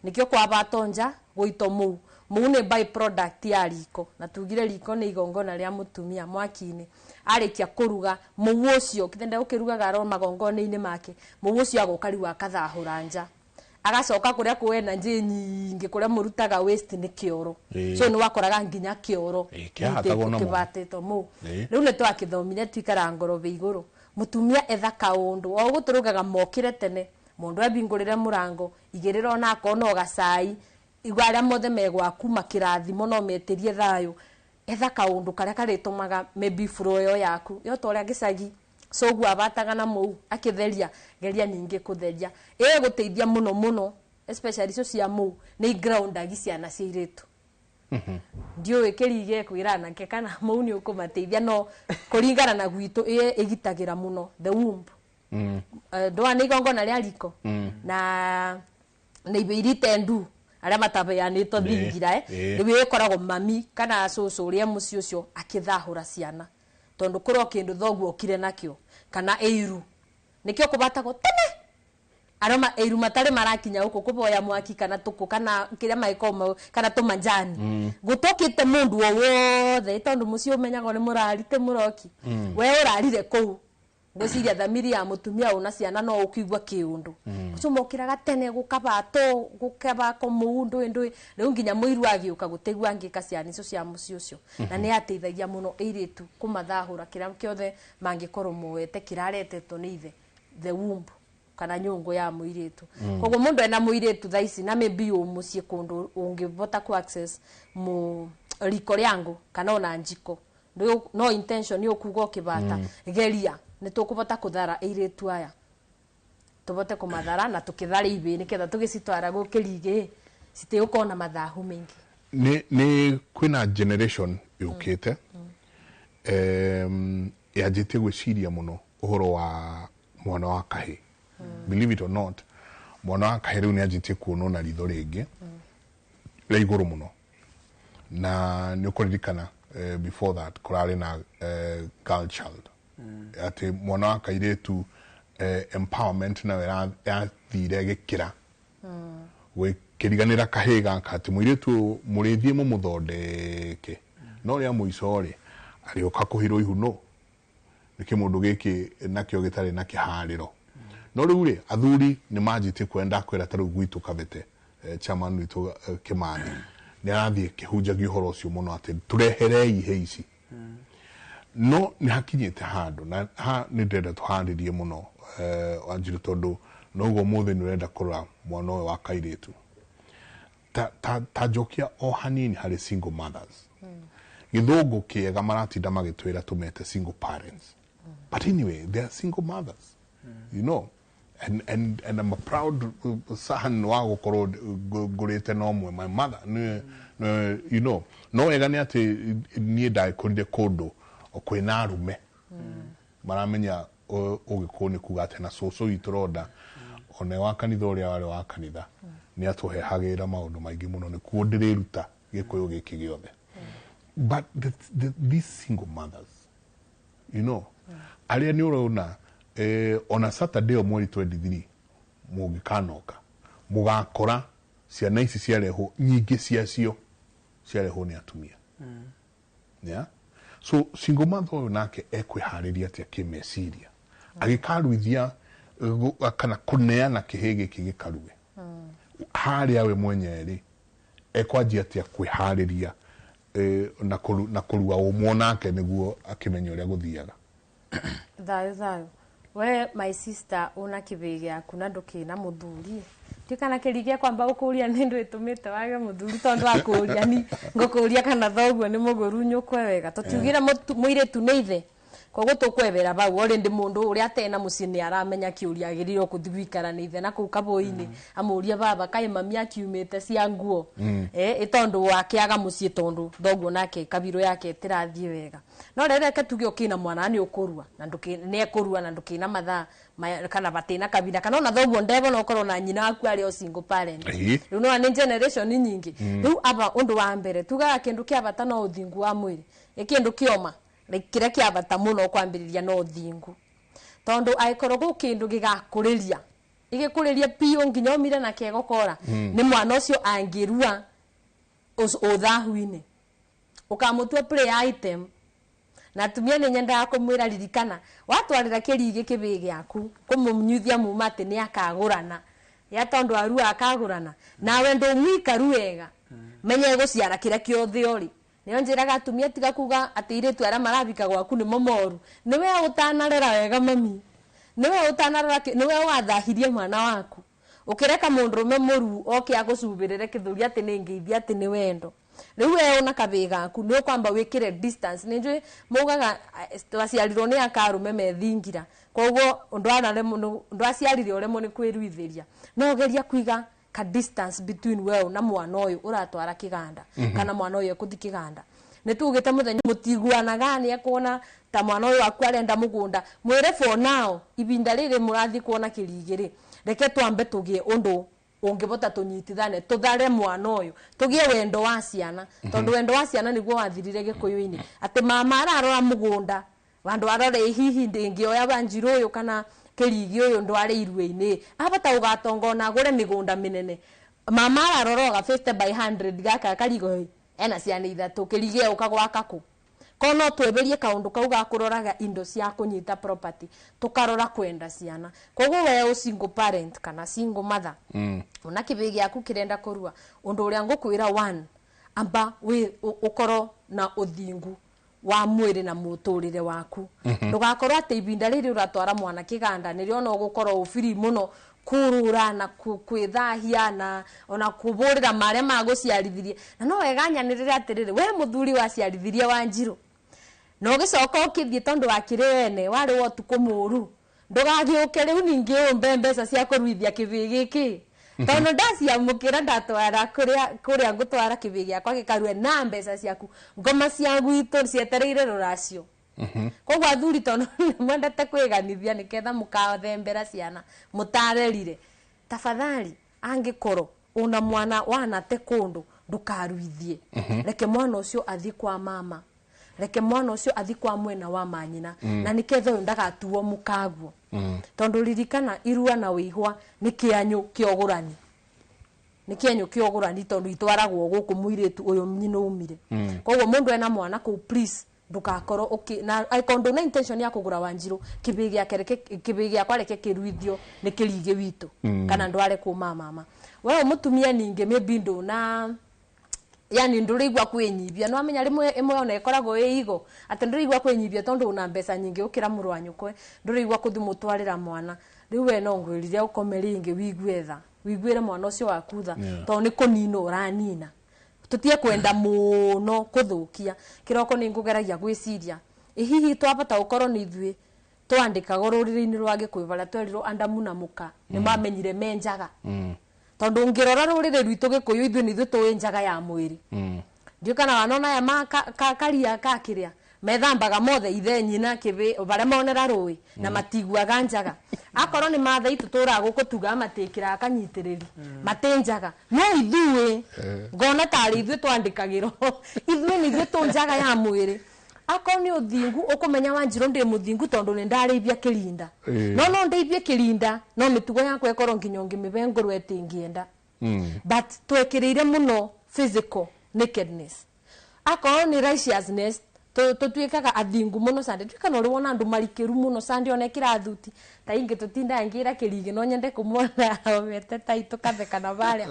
nikio kwa batonja gwito mu ni by product ya riko na tugire riko ni igongona ria mutumia mwaki-ini arikia kuruga mugu ucio kithende ukirugaga ro magongona-ini make mugu ucio agokari wa kathahura nja agacoka kuria kuena nji nyingi kuria murutaga waste ni kioro so ni wakoraga nginya kioro kibatito mu riu ni twakithomire twikara ngorobe iguru mutumia etha kaundu o guturugaga mokire tene mundu abingurire murango igirira ona kono gacai igwaria mothe megwaku makirathimo no meterie thayo etha kaundu karia karitumaga maybe flow yo yaku yo toria gicagi so gwa bataga na mu akitheria geria ningi kutheria guteithia muno especially so cia mu ni ground agiciana ciiritu ndio wekirige kwirana ke kana mu ni ukumateithia no kuringana na gwitu igitagira muno the womb ndo ni gongona ria riko na ni ibirite ndu aria matabeanitwo thingira ni wikoragwo mami kana cucu uria muci ucio akithahura ciana tondu kuro kindu thoguo kire nakio kana eiru nikio kubatagwo tene aroma eiru matare marakinya uko kuboya mwaki kana tuku kana kiria maikoma kana tumanjani gutokite mundu wothe tondu muci umenyaga ni murarite muroki we urarire kou ngociria thamiri ya mutumia una ciana no ukigwa kiundu ucumokiraga tene gukabato gukabako muundu indu riu nginya muiru agiuka gutegwa ngika ciana icio cia muci ucio na ni ateithagia muno iritu kumathahura kiria kiothe mangikorwo muwete kiraretetwo ni ithe the womb kana nyungu ya muiritu koguo mundu ena muiritu thaici na maybe umucie kundu ungivota ku access mu riko riangu kana ona njiko no intention yo kugo kibata geria ni tukubota kuthara iritu aya tubote kumathara na tukithara ibi niketha tugicitwara gukirige cite ukona mathahu mengi ni kwina generation yukite yajite gwiciria muno uhoro wa mwana wa kahi believe it or not mwana wa kahi riu ni ajite kuono na ritho ringi la iguru muno na ni ukuririkana before that kurari na girl child ati mwana wa kairetu empowerment na yathire gikira we kiriganira kahiga kati muiretu murithie mu muthondeke no ria muicori ari okakuhiro ihuno niki mundu giki nakio gitari na kihariro no riu ri athuri ni majite kwenda kwira taru gwitu kabete chairman witu Kimani ni arathie kihunjagia uhoro ucio muno ati tureherei heici no ni hakinyete handu na ha ni ndenda tuhandirie muno wanjiru tondu nogo muthe ni urenda kurora mwana wa kairetu ta jokia o hanini hari single mothers githungu kiega maratinda magitwira tumete single parents but anyway they are single mothers you know and I'm a proud son wa gukorwo ngurite no mwe my mother you know no ega ni ati nie dai kunde kodo okwina arume maramenya ugikoni kugate na soso ituroda one wa kanitha uria wale wa kanitha ni atuhehagira maundu maingi muno ni kuondiriruta gikuyu giki giothe but these single mothers you know aria ni urona on a Saturday o mweri 23 mugikanoka mugakora ciana ici ciareho nyingi ciacio ciareho ni atumia yeah so single mother uyu nake ekwihariria atia kimeciria agikaruithia kana kuneana kihege kigikaruwe hari awe mwenyeri ekwanjia atia kwihariria na kurua umwonake niguo akimenya uria guthiaga thayo we my sister una kibigia kuna ndukina muthuri tikana kirigia kwamba ukuria nindu itumite wage muthuri tondu akuria ni ngokuria kana thoguo ni muguru nyukwe wega tutiugira muiretu ni ithe koguo tukwebera bau already mundu uria atena mucini aramenya kiuria agiriro kuthwikara ni ithe na ku kaboini amuria baba kai mami akiumite cia nguo itondu wakiaga mucie tondu thoguo nake kabiro yake tirathie wega no rereke tugio kina mwana ni ukurua na nduki kurua na ndukina matha kana batina kabina kana na thoguo ndevo no korwo na nyina aku ari o single parent riu no ani generation nyingi riu aba undu wa mbere tugaga kindu kia bata no uthingu wa mwiri ikindu kioma kire kia bata muno kwambiriria no thingu tondu aikoro kindu gigakuriria igikuriria pio nginya umire na kegokora ni mwana ucio angirua uthahuine ukamutwe play item na tumia ni nyenda kumwira ririkana watwarira kirigi kibigi yaku kumumnyuthia mumate ni akagurana ya tondu arua akagurana nawe ndo mwikaru wega menye guciara kire kio thiori niyo njiraga atumia tiga kuga atiiretu ara marabika gwaku ni momoru niwe utanarera wega mami niwe utanarera niwe wathahirie mwana waku ukireka mundurume muru oke agucubirire kithuri ati ni ngeithia ati ni wendo riu we una kabiga aku no kwamba wikire distance ninjwe mugaga twaciarirwo ni akarume methingira koguo ndo aciarire uremo ni kwiruithiria no geria kuiga ka distance between wewe na mwana uyu uratwara kiganda kana mwana uyu kuthi kiganda nitugite muthenya mutiguana gani akuona ta mwana uyu aku arenda mugunda mwire for now ibinda riri murathi kuona kirigiri reke twambe tugie undu ungibota tunyitithane tuthare mwana uyu tugie wendo wa ciana tondu wendo wa ciana niguo wathirire gikuyu-ini ati mama ararora mugunda wandu arore hihi ndingioya banjiru uyu kana kirigi uyu ndware iruini abata ugatongona agure migunda minene mama araroroga 50 by 100 gaka karigo ena ciana ithatu kirigi ukagwaka ku kono tweberie kaundu kau gakuroraga indo cia kunyita property tukarora kwenda ciana koguo we single parent kana single mother una kibigi yaku kirenda kurua undu uria ngukwira one amba we ukoro na uthingu wa mwiri na muturire waku ndugakorwo ati ibinda riri uratwara mwana kiganda nirio no gukorwo ufiri muno kurura na kwithahia na ona kuburira maria maguciarithirie na no weganyanirire atiriri we muthuri waciarithirie Wanjiru no gicoka ukithie tondu wakirene wari wo tukumuru ndugagiuke riu ningi umbe mbeca cia kuruithia kibigi ki tondu ndaciamukira ndatwara kuria ngutwara kibigi yakwa gikarue na mbeca ciaku ngoma cia gwitu cietereire ruracio koguo athuri tondu mwendete kwiganithia niketha mukathembera ciana mutarerire tafadhali angikoro una mwana wanate kundu ndukaruithie reke mwana ucio athi kwa mama reke mwana ucio athi kwa mwena wa manyina na niketha ndagatuo mukaguo tondu ririkana irua na wihwa ni kianyu kiogurani tondu itwaragwo guku muiretu uyu nyina umire koguo mundu ena mwana ku please ndugakorwo na ikondo na intention ya kugura Wanjiru kibigi yakwa reke kiruithio ni kirige witu kana ndware ku mama wewe mutumia ninge maybe ndo na yani ndurigwa kwenyibia no amenya rimwe imwe ona ikoragwo iigo ati ndurigwa kwenyibia tondu una mbeca nyingi ukira murwanyu kwe ndurigwa kuthi mutwarira mwana riu we no ngwirire ukomeri ingi wigwetha wigwire mwana ucio wakutha tondu ni kunino uranina tutie kwenda muno kuthukia kiroko ni ngugeragia gwiciria hihi twabata ukorwo ni ithui twandikaga ruriri-ini rwa Gikuyu twerirwo andamu na muka ni mamenyire menjaga tondu ngirora ruriri rwitu Gikuyu ithui ni ithui njaga ya mwiri ndio kana wanona ya karia kakiria methambaga mothe ithe nyina kibi bare monera rui na matiguaga njaga akorwo ni matha itutura guku tuga matikira akanyitiriri matenjaga no ithui ngona tari ithui twandikagiro ithui ni ithui tunjaga ya mwiri akorwo ni uthingu ukumenya Wanjiru ndi muthingu tondu ni ndaribia kirinda no ndeibia kirinda no mitugo yakwa ikorwo nginyongi mibenguru etingienda but twekirire muno physical nakedness akorwo ni righteousness tutuikaga athingu muno Sunday twikana uri wona andu marikeru muno Sunday onekira thuti ta ingi tutinda ngira kirigi no nyende kumona wete taitu kathekana bare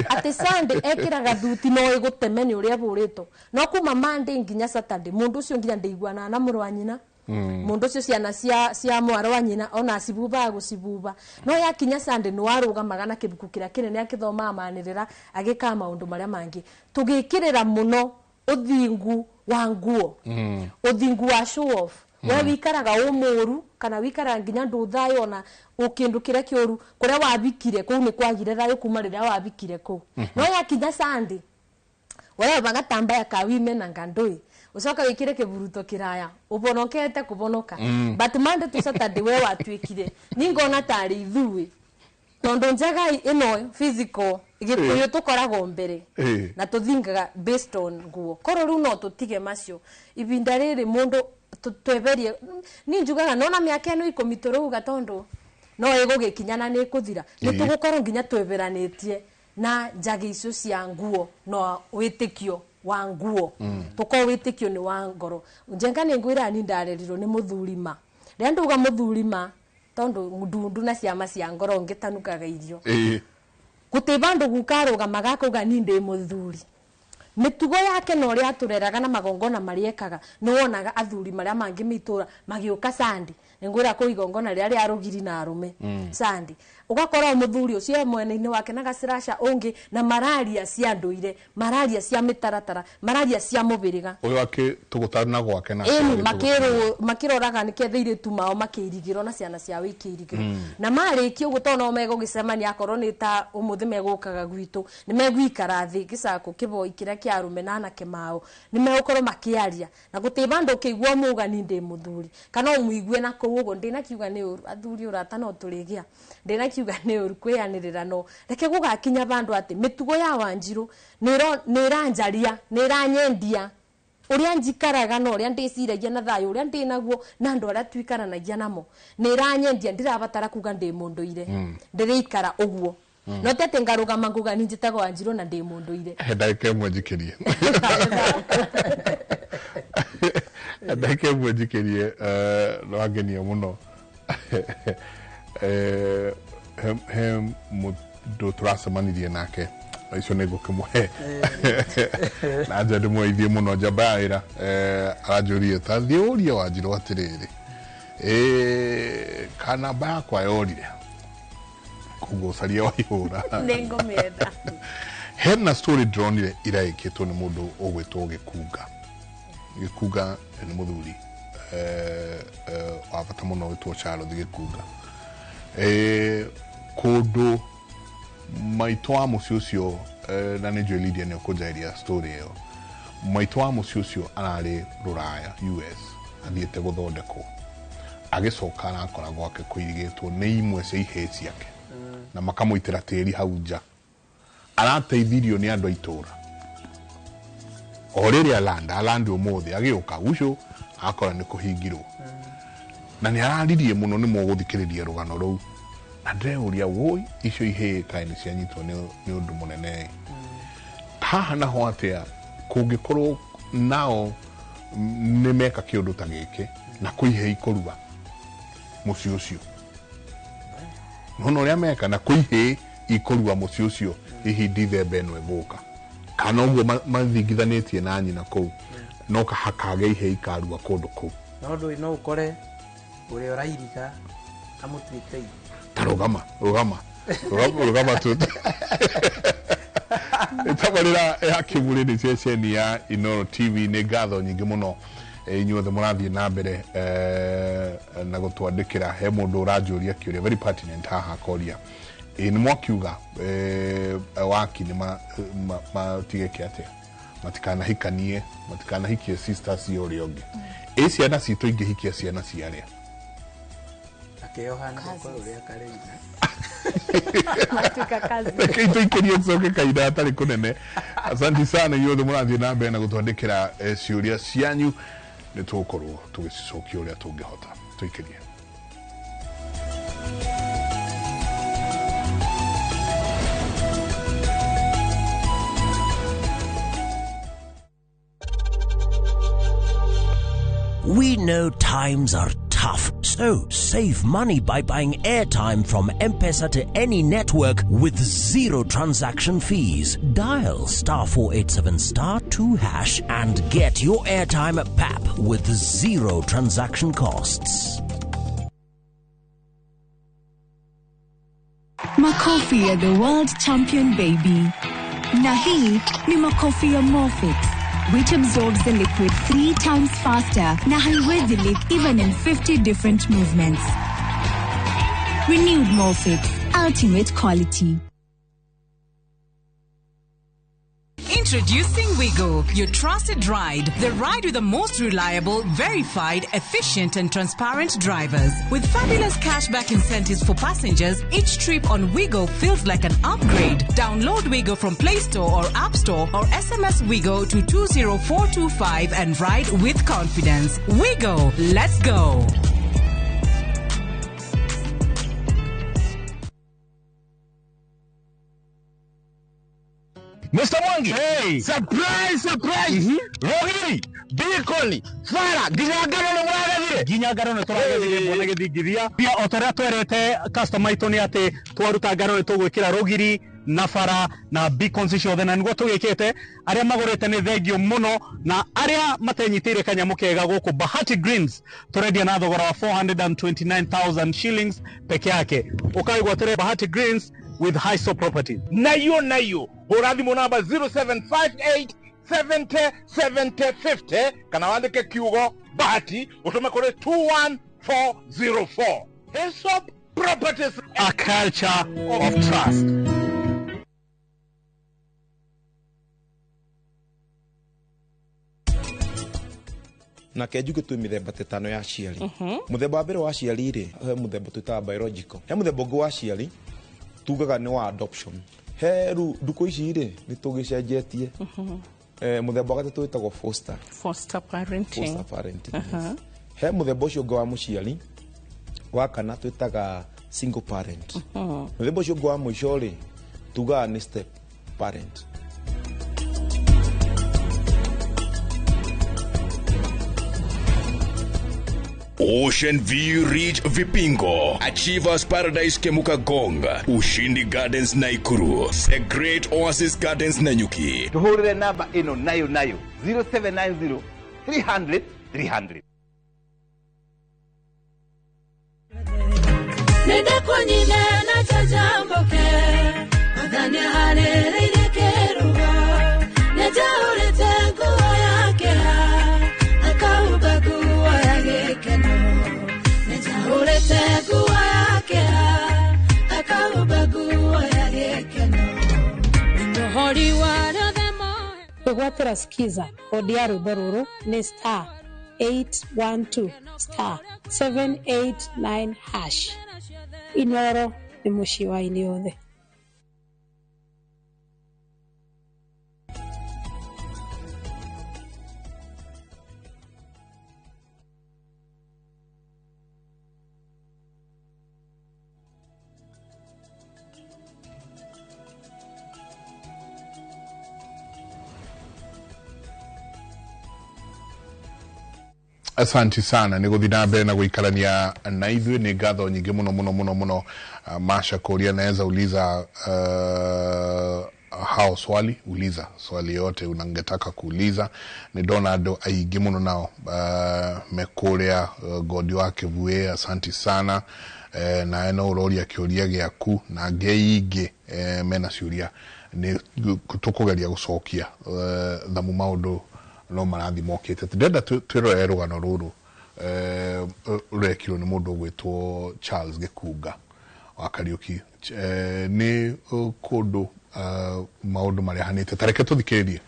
ati Sunday ekiraga thuti no igutemeni uria burito no kuma Monday nginya Saturday mundu ucio nginya ndeiguana na muru wa nyina mundu ucio ciana cia mwaro wa nyina ona cibuba gucibuba no yakinya Sunday no arugamaga na kibuku kira kinene akithoma amanirira agika maundu maria mangi tugikirira muno uthingu wa nguo uthingu wa show off we wikaraga umuru kana wikaraga nginya nduthayo ona ukindu kira kioru kuria wabikire ku ni kwagire rayo kuma riria wabikire ku no yakinya Sunday wala bagatamba ya kawime na ngandoi ucoka wikire kiburuto kiraya ubonokete kubonoka but Monday to Saturday we watwikire ningona tari ithui tondo njaga ino physical igikuyo tukoragwo mbere na tuthingaga based on nguo koro ru no tutige macio ibinda riri mundu tweberie ninjugaga nona miaka eno ikomitoro gatondo no igugikinyana ni kuthira ni tugukoro nginya tweberanitie na njagi icio cia nguo no witikio wa nguo tuko witikio ni wa ngoro njenga ni ngwira ni ndarerirwo ni muthurima ria nduga muthurima tondo mudundu na ciama cia ngoro ngitanukaga irio gutibandu gukaruga magakuga ni ndi muthuri mitugo yake no ria tureraga na magongona mariekaga no wonaga athuri maria mangi mitura magiuka Sunday ngwira ko igongona ria ria rugiri na arume Sunday ugakora muthuri ucio mwene-ini wake na gacirasha ungi na mararia cia nduire mararia cia mitaratara mararia cia mubiriga uyu wake tugutarana gwake na makiroraga ni kethiire tu mao makirigiro na ciana cia wikirigiro na mariki ugutona mego gicemania akorwo ni ta umuthi megukaga gwitu ni megwikara thi gicako kiboi kira kia arume na anake mao ni megukorwo makiaria na gutibandu kigwa muga ni ndi muthuri kana umuigue na kuugo ndina kiuga ni uru athuri urata no turigia ndina kiuga ni uru kwianirira no reke gugakinya bandu ati mitugo ya Wanjiru ni ranjaria ni ranyendia uria njikaraga no uria ndiciragia na thayo uria ndinaguo na andu aria twikaranagia namo ni ranyendia ndirabatara kuga ndi munduire ndirikara uguo no tete ngarugama nguga ni njitago Wanjiru na ndi munduire ndake mwejikirie ndake mwejikirie no agenia muno hem mundu turacemanirie nake icio nä ngå kä må he na nja ndä mweithie må no njambaira aranjå rie ta thiä å rie Wanjiru atä rä rä kanamba yakwa yorire kåguo caria waihå ra hena story ndronire iraäkä two nä må ndå å gwä two gä kunga nä må thuri wa bata må no wä two Charlotte gä kunga kåndå maitå wa muciĩ ũcio na nĩ njũĩ Lydia nĩ ũkũnjairia story ĩyo maitå wa muciĩ ũcio ararĩ rũraya US athiĩte gũthondekwo agĩcoka arakora gwake kũirigĩtwo nĩ imwe cia ihĩ ciake na makamũitĩra tĩri hau nja arateithirio nĩ andũ a itũra o rĩrĩa alandi ũmũthĩ agĩũka ucio akora nĩ kũhingirwo na nĩ araririe mũno nĩ mũgũthikĩrĩria rũgano rũu na ndĩreuria woi icio ihĩ kaĩ nĩ cianyitwo nĩ ũndũ mũnene haha naho atĩa kũngĩkorwo nao nĩ meka kĩũndũ ta gĩkĩ na kũihĩ ikũrua mũciĩ ũcio no ũrĩa meka na kũihĩ ikũrua mũciĩ ũcio hihi ndithemba ĩno ĩgũka kana ũguo mathingithanĩtie na nyina kũu no kahakage ihĩ ikarua kũndũ kũu no ũkore ũrĩa ũrairiga amũtuĩte tarugama tu tabarira ya kiburi ni ceceni ya Inooro TV ni ngatho nyingi muno inyuothe murathie na mbere na gutwandikira he mundu uranjuria kiuria very pertinent haha koria ni mwakiuga waki ni matige kiate matikana hikanie matikana hikie sisters yori onge ciana citũ ingĩhikia ciana ciaria Yohana kwa uria kareina matuka kazi kitu ikirie tsoke kaida atari kunene asante sana yothe murathie na mbere na gutwandikira ciuria cianyu ni tukorwo tugicokia uria tungihota tuikirie know times are tough, so save money by buying airtime from M-Pesa to any network with zero transaction fees. Dial *487*2# and get your airtime PAP with zero transaction costs. Makofi ya the world champion baby. Na hii ni makofi ya Morphix, which absorbs the liquid 3 times faster na haiwezi leak even in 50 different movements. Renewed Morphix, ultimate quality. Introducing Wigo, your trusted ride. The ride with the most reliable, verified, efficient and transparent drivers. With fabulous cashback incentives for passengers, each trip on Wigo feels like an upgrade. Download Wigo from Play Store or App Store or SMS Wigo to 20425 and ride with confidence. Wigo, let's go. Mr. Mwangi, hey. Surprise! Rogiri, Bikoli, Fara, Ginyagaro no twaragethire mbona githingithia. Pia otoria twerete customer itoni ati twaruta ngaro ni tugwikira Rogiri na Fara na Beacons ciothe na niguo tugikite aria magurite ni thengio muno na aria matenyitire kanyamu kega guku Bahati Greens turendia na thogora wa 429,000 shillings peke yake. Ukaigwa tere Bahati Greens with Highstop Properties. Nayo Horathimo namba 0758 70 70 50 kana wandike kiugo Bahati utume kore 21404. Highstop Properties, a culture of trust. Na kejuke tu mithemba tetano ya ciari. Muthemba wa mbere wa ciari ri, he muthemba twita biological. He muthemba ungi wa ciari tugaga ni wa adoption. He ru nduko ici ri ni tugicenjetie. Muthemba wa gatatu witagwo foster parenting. He muthemba ucio ungi wa muciari wa kana twitaga single parent. Muthemba ucio ungi wa muico ri tugaga ni step parent. Ocean View Ridge Vipingo, Achievers Paradise Kemuka Gonga, Ushindi Gardens Naikuru, The Great Oasis Gardens Nanyuki. Tuhurire namba ino nayo 0790 300 300. Nenda kwenye na chajamboke, adhani halele keruga, nenda ulete kuwa yake ha, akauba kuwa yake keno, nenda ulete kuwa yake ha, akauba kuwa yake keno. Ndohori wano demo. Kugwatira skiza, odiaru baruru, ni star 812 star 789 hash. Inoro ni mushi wa iliothe. Asante sana ni guthina mbere na guikarania na ithuĩ nĩ ngatho nyingĩ mũno Masha Koria naweza uliza hao swali uliza swali yote unangetaka kuuliza ni ndona andũ aingĩ mũno nao mekuria godi wake vue asante sana na eno uroria kĩũria gĩaku na ngeingĩ mena ciũria ni tukugeria gucokia thamu maũndũ no marathi mokite ndenda twirore rugano ruru urekirwo ni mundu gwitwo Charles Gekunga wa Kariuki ni kundu maundu maria hanite tareke tuthikiririe.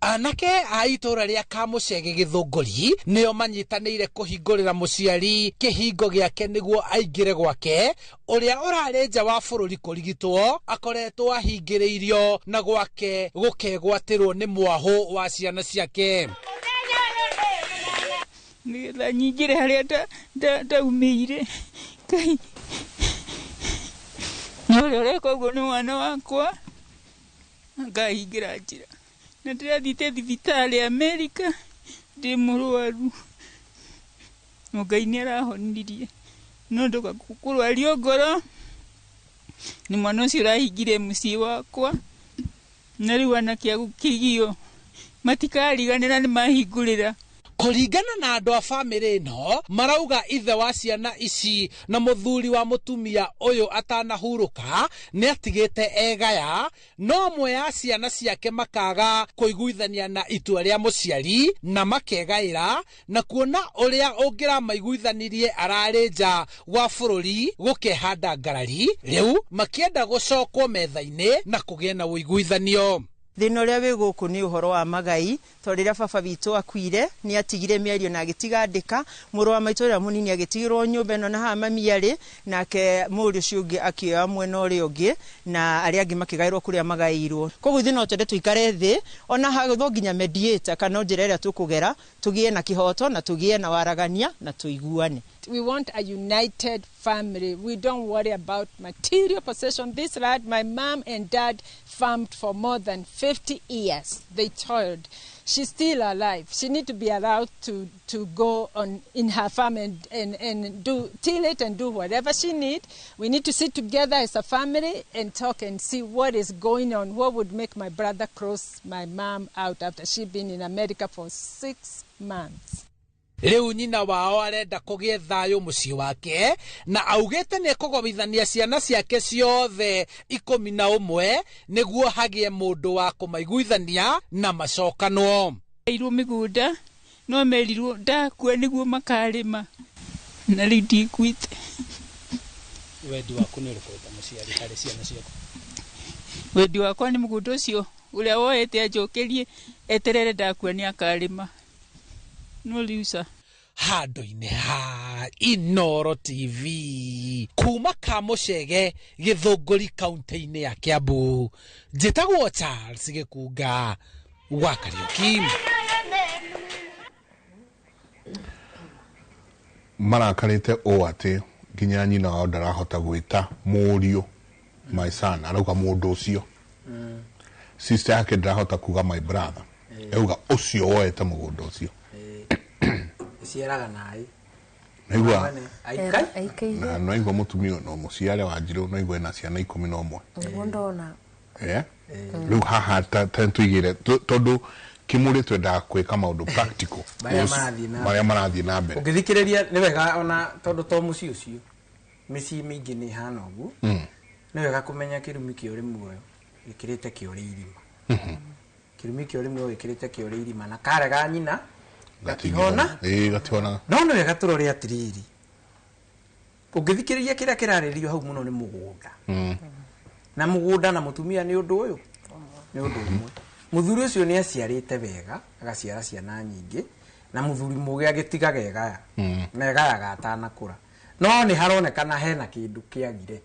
Anake a itura ria Kamucege Githunguri nio manyitanire kuhingurira muciari kihingo giake niguo aingire gwake uria urari nja wa bururi kurigitwo akoretwo ahingiriirio na gwake gukegwatirwo ni mwahu wa ciana ciake. Nigetha nyingire haria ndaumire Ngai nore ureka uguo ni mwana wakwa ngahingira njira na ndĩrathite thibitarĩ Amerika ndĩ mũrwaru Ngai nĩ arahonirie no ndoka kũrwario ngoro ni mwana ũcio ũrahingire mũciĩ wakwa na rĩu anake agũkĩgio matikariganĩra nĩ mahingũrĩra. Kũringana na andũ a bamĩrĩ ĩno marauga ithe wa ciana ici na mũthuri wa mũtumia ũyũ atanahurũka nĩ atigĩte egaya, no mwe ya ciana ciake makaga kũiguithania na itua rĩa mũciari na makegaĩra na kuona ũrĩa ũngĩramaiguithanirie ararĩ nja wa bũrũri gũkehanda ngarari, rĩu makĩenda gũcokwo metha-inĩ na kũgĩa na ũiguithanio. Thĩna ũrĩa wĩ gũkũ nĩ ũhoro wa magai, tondũ rĩrĩa baba witũ akuire nĩ atigire mĩario na agĩtiga andĩka, mũrũ wa maitũ ũrĩa mũnini agĩtigirwo nyũmba ĩno na haha mami arĩ, nake mũriũ ũcio ũngĩ akĩoya mwena ũrĩa ũngĩ na arĩa angĩ makĩgaĩrwo kũrĩa magaĩirwo. Koguo thĩna ũtende tũikare thĩ, ona hagũtho nginya mediator kana njĩra ĩrĩa tũkũgera tũgĩe na kĩhoto na tũgĩe na waragania na tũiguane. We want a united family. We don't worry about material possession. This lad, my mom and dad farmed for more than 50 years. They toiled. She's still alive. She needs to be allowed to go on in her farm and do till it and do whatever she needs. We need to sit together as a family and talk and see what is going on. What would make my brother cross my mom out after she'd been in America for 6 months. Rĩu nyina wao arenda kũgĩe thayũ mũciĩ wake na augĩte nĩ kũgomithania ciana ciake ciothe 11 nĩguo hagĩe mũndũ wa kũmaiguithania na macokanwo. Irwo mĩgũnda no merirwo ndakua nĩguo makarĩma na rĩu ndikuĩte. Wendi waku nĩ ũrĩkũ ta mũciari harĩ ciana ciaku? Wendi wakwa nĩ mũgũnda ũcio ũrĩa woete anjokerie eterere ndakua nĩ akarĩma. No liusa handũ-inĩ ha Inoro TV kuma Kamuchege Gĩthũngũri kaunti-inĩ ya Kiambu, njĩtagwo Charles Gĩkunga wa Kariuki. Marakarĩte ũũ atĩ nginya nyina wao ndarahota gwĩta mũriũ my son, arauga mũndũ ũcio. Sister yake ndarahota kuga my brother, auga ũcio woete mũgũnda ũcio. Cieraga naĩ naigua aikai na naigua mũtumia no mũciare wa Njirũ naigua na ciana 11 nĩguo ndona rĩu haha tuigire tondũ Kimũrĩ twenda kwĩka maũndũ practical marĩa marathiĩ na mbere. Ũngĩthikĩrĩria nĩ wega ona tondũ to mũciĩ ũcio mĩciĩ mĩingĩ nĩ hana ũguo, nĩ wega kũmenya kĩrumi kĩa ũrĩmi ũyũ gĩkĩrĩte kĩũrĩ irima. Kĩrumi kĩa ũrĩmi ũyũ gĩkĩrĩte kĩũrĩ irima na karega nyina gatihona gatihona. No nĩ wega tũrore atĩrĩrĩ, ũngĩthikĩrĩria kĩrĩa kĩrarĩrio hau mũno nĩ mũgũnda na mũgũnda na mũtumia nĩ ũndũ ũyũ nĩ ũndũ ũmwe. Mũthuri ũcio nĩ aciarĩte wega agaciara ciana nyingĩ na mũthuri mũgĩ agĩtigaga egaya na egayaga atanakũra, no nĩ haronekana hena kĩndũ kĩagire,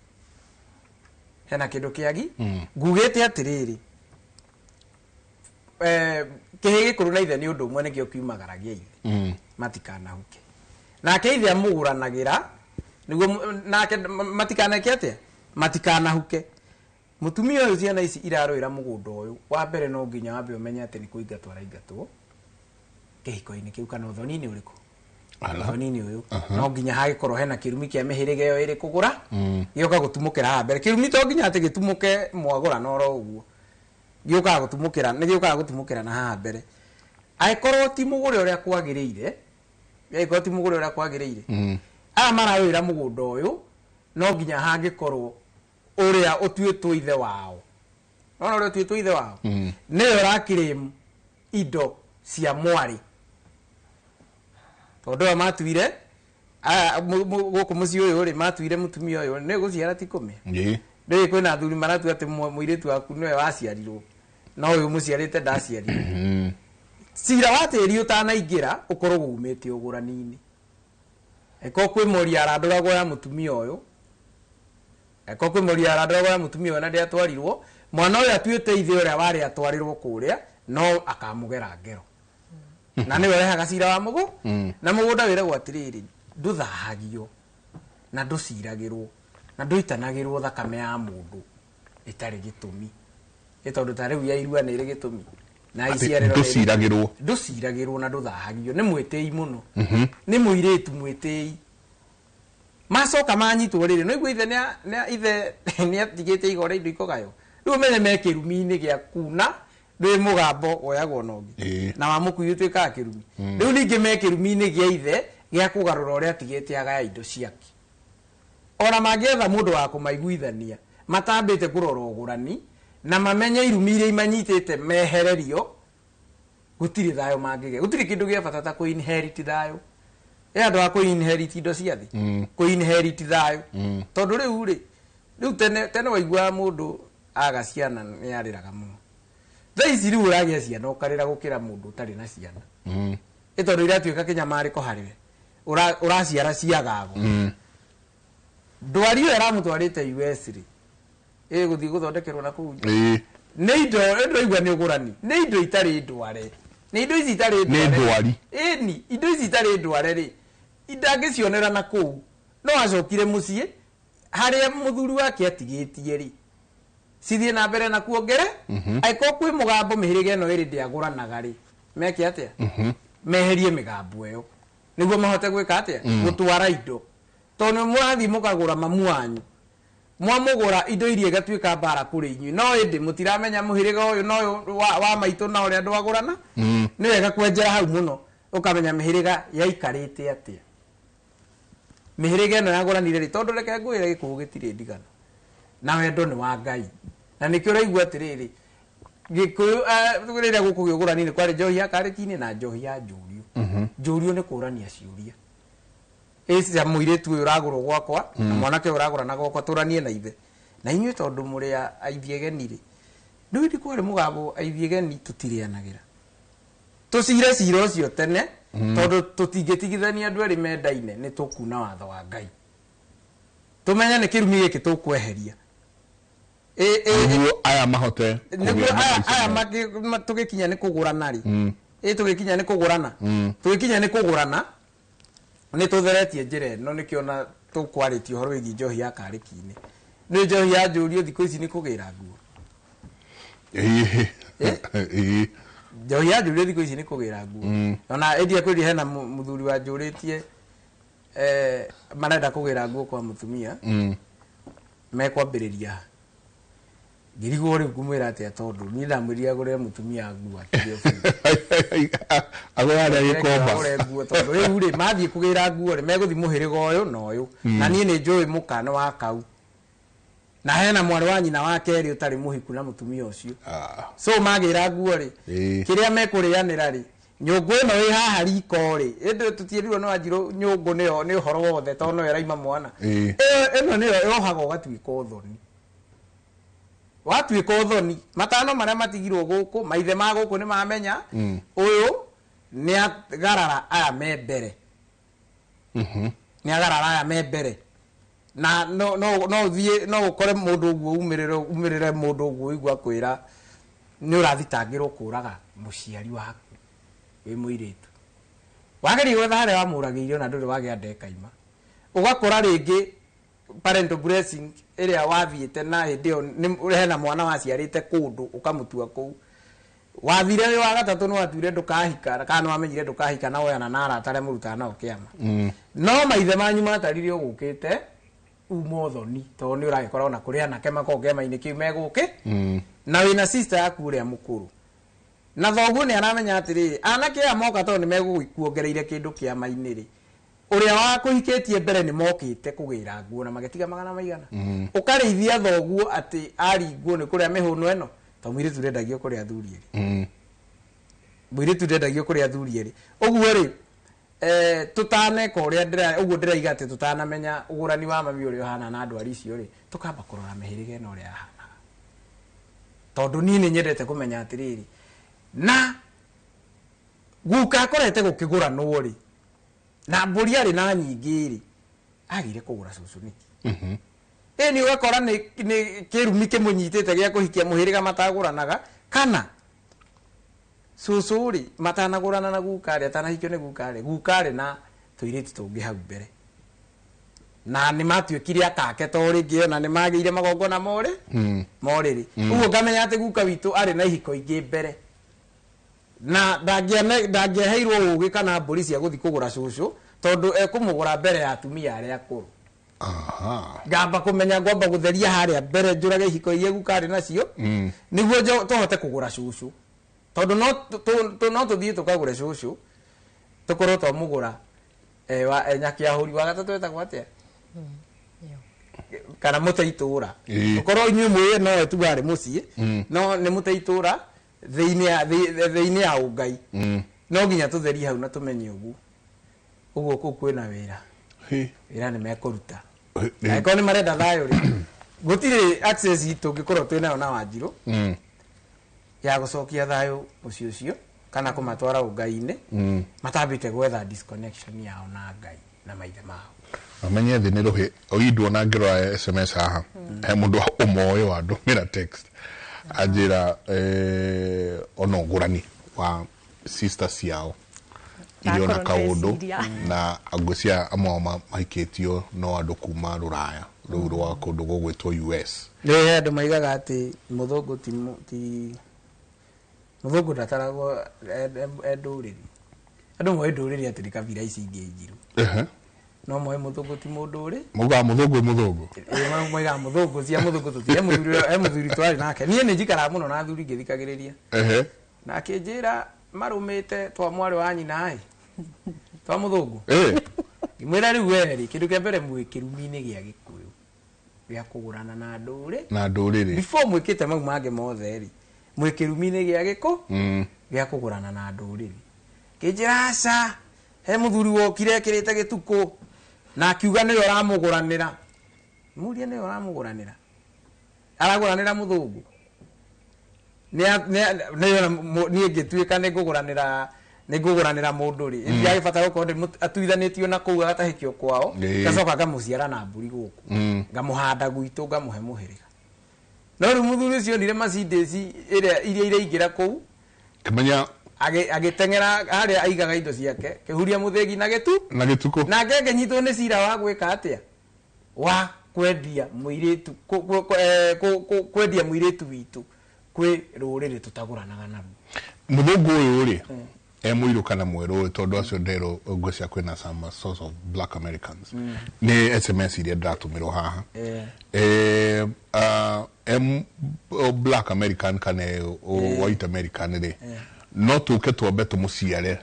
hena kĩndũ kĩagi. Ngugĩte atĩrĩrĩ, kĩhĩ gĩkũrũ na ithe nĩ ũndũ ũmwe nĩkĩo kiumagaragia ithe matikanahuke, nake ithe amũgũranagĩra nĩguo nake matikaneke atĩa matikanahuke. Mũtumia ũyũ ciana ici irarũĩra mũgũnda ũyũ, wa mbere no nginya wambe ũmenye atĩ nĩ kũingatwo araingatwo kĩhiko-inĩ kĩu kana ũthoni-inĩ ũrĩkũ. Ũthoni-inĩ ũyũ no nginya hagĩkorwo hena kĩrumi kĩa mĩhĩrĩga ĩyo ĩrĩ kũgũra gĩoka gũtumũkĩra haha mbere. Kĩrumi to nginya atĩ gĩtumũke mwagũra no ro ũguo, gĩokaga gũtumũkĩra nĩ gĩokaga gũtumũkĩra na haha mbere. Angĩkorwo ti mũgũre ũrĩa kwagĩrĩire, angĩkorwo ti mũgũre ũrĩa kwagĩrĩire, aya mararũĩra mũgũnda ũyũ no nginya hangĩkorwo ũrĩa ũtuĩtwo ithe wao. Ona ũrĩa ũtuĩtwo ithe wao nĩwe ũrakĩrĩmu indo cia mwarĩ, tondũ aya matuire gũkũ mũciĩ ũyũ rĩ, matuire mũtumia ũyũ nĩ gũciara ti kũmĩa. Rĩu kwĩna athuri maratua atĩ mũirĩtu waku nĩwe waciarirwo no ũyũ mũciarĩte ndaciarirwo. Cira wa tĩri ũtanaingĩra ũkoragwo umĩte ũgũrani-inĩ. Eko kwĩ moria arandũragwo ya mũtumia ũyũ, eko kwĩ moria arandũragwo ya mũtumia ũyũ na ndĩatwarirwo, mwana ũyũ atuĩte ithe ũrĩa warĩ atwarirwo kũrĩa no akamũgera ngero na nĩwe ũrehaga cira wa mũgũ na mũgũnda wĩragwo atĩrĩrĩ, ndũthahagio na ndũciragĩrwo na ndũitanagĩrwo thakame ya mũndũ ĩtarĩ gĩtũmi. Nĩ tondũ ta rĩu ya irua nĩ ĩrĩ gĩtũmi, na iciarero nduciragirwo na nduthahagio ni mwitei muno ni muiritu mwitei macoka manyitwo riri no igwithe ithe ni atigite igore indo ikogayo riu menye mekirumi-ini gia kuna ri mugambo oyagwo nongi na wamukuyu twika kirumi riu ningi mekirumi-ini gia ithe gia kugarura uria atigite agaya indo ciake ona mangietha mundu wa kumaiguithania matambite kurora ugurani na mamenye irumi iria imanyitite mehererio gutiri thayo mangige gutiri kindu gia bata ta ku inherit thayo andu a ku inherit indo ciathi ku inherit thayo tondu riu tene waigua mundu agaciana ni ariraga muno thaici riu uragia ciana ukarira gukira mundu utari na ciana itondu iria tuika kinyamariko hariwe uraciara ciagago ndwari era mutwarite US ri guthi guthondekerwo na kuu ni indo igwa ni ugurani ni indo itari ndware ni indo ici itari ndware ni indo ici itari ndware ri indangicionera na kuu no acokire mucie haria muthuri wake atigitie ri cithie na mbere na kuongere aiko kwi mugambo mihirige no iri ndiaguranaga ri meke atia meherie migambo eyo niguo mahote gwika atia gutwara indo tondu mwathi mukagura mamu wanyu mwamugura indo iria gatuika bara kuri inyu no indi mutiramenya muhiriga uyu no wa maitu na uria ndwagurana ni wega kwenjera hau muno ukamenya mihiriga yaikarite atia mihiriga no yaguranire ri tondu reke ngwire gikugu gitire ndigana na wendo ni wa Ngai na nikio raigua atiriri gikuyu tugirira guku gigurani ni kwari njohi ya karikini na njohi ya njurio njurio ni kurania ciuria isi ya muiretu uyu uragurwo gwakwa na mwanake uragura na gwakwa turanie na ithe na inyuĩ tondu muri aithiegeni ri nduidi kwari mugambo aithiegeni tutirianagira tucire cira ucio tene tondu tutingitigithania andu eri mendaine ni tukuna watho wa Ngai tumenya ni kirumi giki tukweheria aya mahote aya tugikinya ni kugurana ri tugikinya ni kugurana tugikinya ni kugurana ni tutheretie njire no nikiona tukwarĩtie horo wĩgiĩ njohi ya karĩki-inĩ nĩ njohi ya njũrio thikũ ici nĩ kũgĩra nguo njohi ya njũrio thikũ ici nĩ kũgĩra nguo ona endia kwĩrĩ hena mũthuri wa njũrĩtie marenda kũgĩra nguo kwa mũtumia mekwambĩrĩria ngirigwo rĩu kumwĩra atĩa tondu niĩ ndamwĩrire agũrĩre mũtumia nguo agũrare gĩkomba nguo tondu rĩu rĩ mathiĩ kũgĩra nguo rĩ megũthi mũhĩrĩga ũyũ na ũyũ na niĩ nĩ njũĩ mũkana wa kau na hena mwarĩ wa nyina wa kerĩ ũtarĩ mũhiku na mũtumia ũcio so magĩra nguo rĩ kĩrĩa mekũrĩanĩra rĩ nyũngũ ĩno ĩ haha riko rĩ ĩndĩ tũtiĩrirwo nĩ Wanjirũ nyũngũ nĩ ũhoro wothe tondũ no ĩraima mwana ĩno nĩyo yohaga ũgatuĩka ũthoni watuĩka ũthoni matano marĩa matigirwo gũkũ maithe ma gũkũ nĩ mamenya ũyũ nĩ agarara aya me mbere nĩ agarara aya me mbere na no thiĩ no ũkore mũndũ ũguo umĩrĩre mũndũ ũguo igua kwĩra nĩ ũrathitangĩrwo kũraga mũciari waku wĩ mũirĩtu wageria gwetha harĩa wamũragĩire na ndũrĩ wagĩa ndekaima ũgakora rĩngĩ parental blessing ĩrĩa wathiĩte na hĩndĩ ĩyo hena mwana waciarĩte kũndũ ũkamũtua kũu wathire wĩ wa gatatũ nĩ watuire ndũkahika kana wamenyire ndũkahika na woyana na arata arĩa mũrutaga nao kĩama no maithe manyu matarire ũgũkĩte uma ũthoni tondũ nĩ ũragĩkora ona kũrĩ anake makorwo kĩama-inĩ kĩu megũkĩ na wĩna sister yaku ũrĩa mũkũrũ na thoguo nĩ aramenya atĩrĩrĩ anake aya moka tondũ nĩ megũkuongereire kĩndũ kĩama-inĩ rĩ uria wakũhikĩtie mbere nĩ mokĩte kũgĩra nguo na magĩtiga magana maigana ũkarĩithia thoguo atĩ aringwo nĩ kũrĩa mĩhũno ĩno tondũ mũirĩtu ndendagio kũrĩa athuri erĩ mũirĩtu ndendagio kũrĩa athuri erĩ ũguo rĩ tũtaneka ũrĩa ũguo ndĩraiga atĩ tũtanamenya ũgũrani wa mami ũrĩa ũhana na andũ icio rĩ tũkamba kũrora mĩhĩrĩga ĩno ũrĩa ahanaga tondũ niĩ nĩ nyendete kũmenya atĩrĩrĩ na guka akorete gũkĩgũranwo rĩ na mbũri arĩ na nyingĩ rĩ agire kũgũra cũcũ nĩkĩ ni ugakora ni kirumi kimunyitite gya kuhikia muhiriga mataguranaga kana susuri matanagurana na gukare atanahikio ni gukare na tuiriti tungi hau mbere na ni matuikire akake toringi na ni magire magongona more moriri uguo ngamenya ati guka witu ari na ihiko ingi mbere na ndangĩheirwo ũgĩ kana mbũri cia gũthi kũgũra cũcũ tondu ekumugura mbere ya atumia aria akuru. Ngamba kumenya ngomba gutheria haria mbere njurage ihiko iria gukari nacio niguo tuhote kugura cũcũ tondu no tuthie tukagure cũcũ tukorwo twamugura wa nyakiahuri wa gatatu etagwo atia kana muteitura tukorwo inyuĩ mwĩye no tu bari muciĩ no nĩ muteitura thĩinĩ ya ũngai no nginya tutherie hau na tumenye uguo kũ kwĩna wĩra wĩra nĩ mekũruta angĩkorwo nĩ marenda thayũ rĩ gũtirĩ access tũngĩkorwo twĩnayo na Wanjirũ ya gũcokia thayũ mũciĩ ũcio kana kũmatwara ũngai-inĩ matambĩte gwetha disconnection yao na Ngai na maithe mao. Amenye thĩ nĩ rũhĩ oindwo na ngĩrora SMS haha he mũndũ ũmoĩ wa ndũmĩra text anjĩra ona ngũrani wa sister ciao irio na kaũndũ na ngũcia amwe mahikĩtio no andũ kuma Rũraya rũu rwa kũndũ gũgwĩtwo US. Nĩ andũ maigaga atĩ mũthũngũ ti mũthũngũ ndataragwo ndũrĩrĩ andũ moĩ ndũrĩrĩ atĩ kabira ici ingĩ njirũ no moĩ mũthũngũ ti mũndũ ũrĩ muga mũthũngũ moiga mũthũngũ cia mũthũngũ tũtire mũthuri twarĩ nake niĩ nĩ njikaraga mũno na thuri ngĩthikagĩrĩria na akĩnjĩra marũmĩte twa mwarĩ wa nyina twa mũthũngũ ngĩmwĩra rĩu werĩ kĩndũ kĩa mbere mwĩ kĩrumi-inĩ gĩa Gĩkũyũ gĩa kũgũrana na ndũrĩrĩ before mwĩkĩte mau mangĩ mothe rĩ mwĩ kĩrumi-inĩ gĩa gĩa kũgũrana na ndũrĩrĩ kĩnjĩra aca he mũthuri wokire ekĩrĩte gĩtukũ na akiuga nĩwe ũramũgũranĩra mũria nĩwe ũramũgũranĩra aragũranĩra mũthũngũ niĩ ngĩtuĩka nĩngũgũranĩra mũndũ rĩ ndiagĩbatara gũkorwo atuithanĩtio na kũu agatahĩkio kwao ngacoka ngamũciara na mbũri gũkũ ngamũhanda gwitũ ngamũhe mũhĩrĩga no rĩu mũthuri ũcio nire macindĩci iria iraingĩra kũu kamenya agĩteng'era harĩa aigaga indo ciake kĩhuria mũthĩgi na gĩtukũ nake ngĩnyitwo nĩ cira wa gwĩka atĩa wa kwendia mũirĩtu kwendia mũirĩtu witũ kwĩ rũrĩrĩ tutagũranaga nabo. Mũthũngũ ũyũ rĩ mũirũ kana mwerũ tondũ acio nderwo ngũcia kwĩna some source of black Americans nĩ SMS iria ndatũmĩrwo haha black American kana white American rĩ no tũke twambe tũmũciare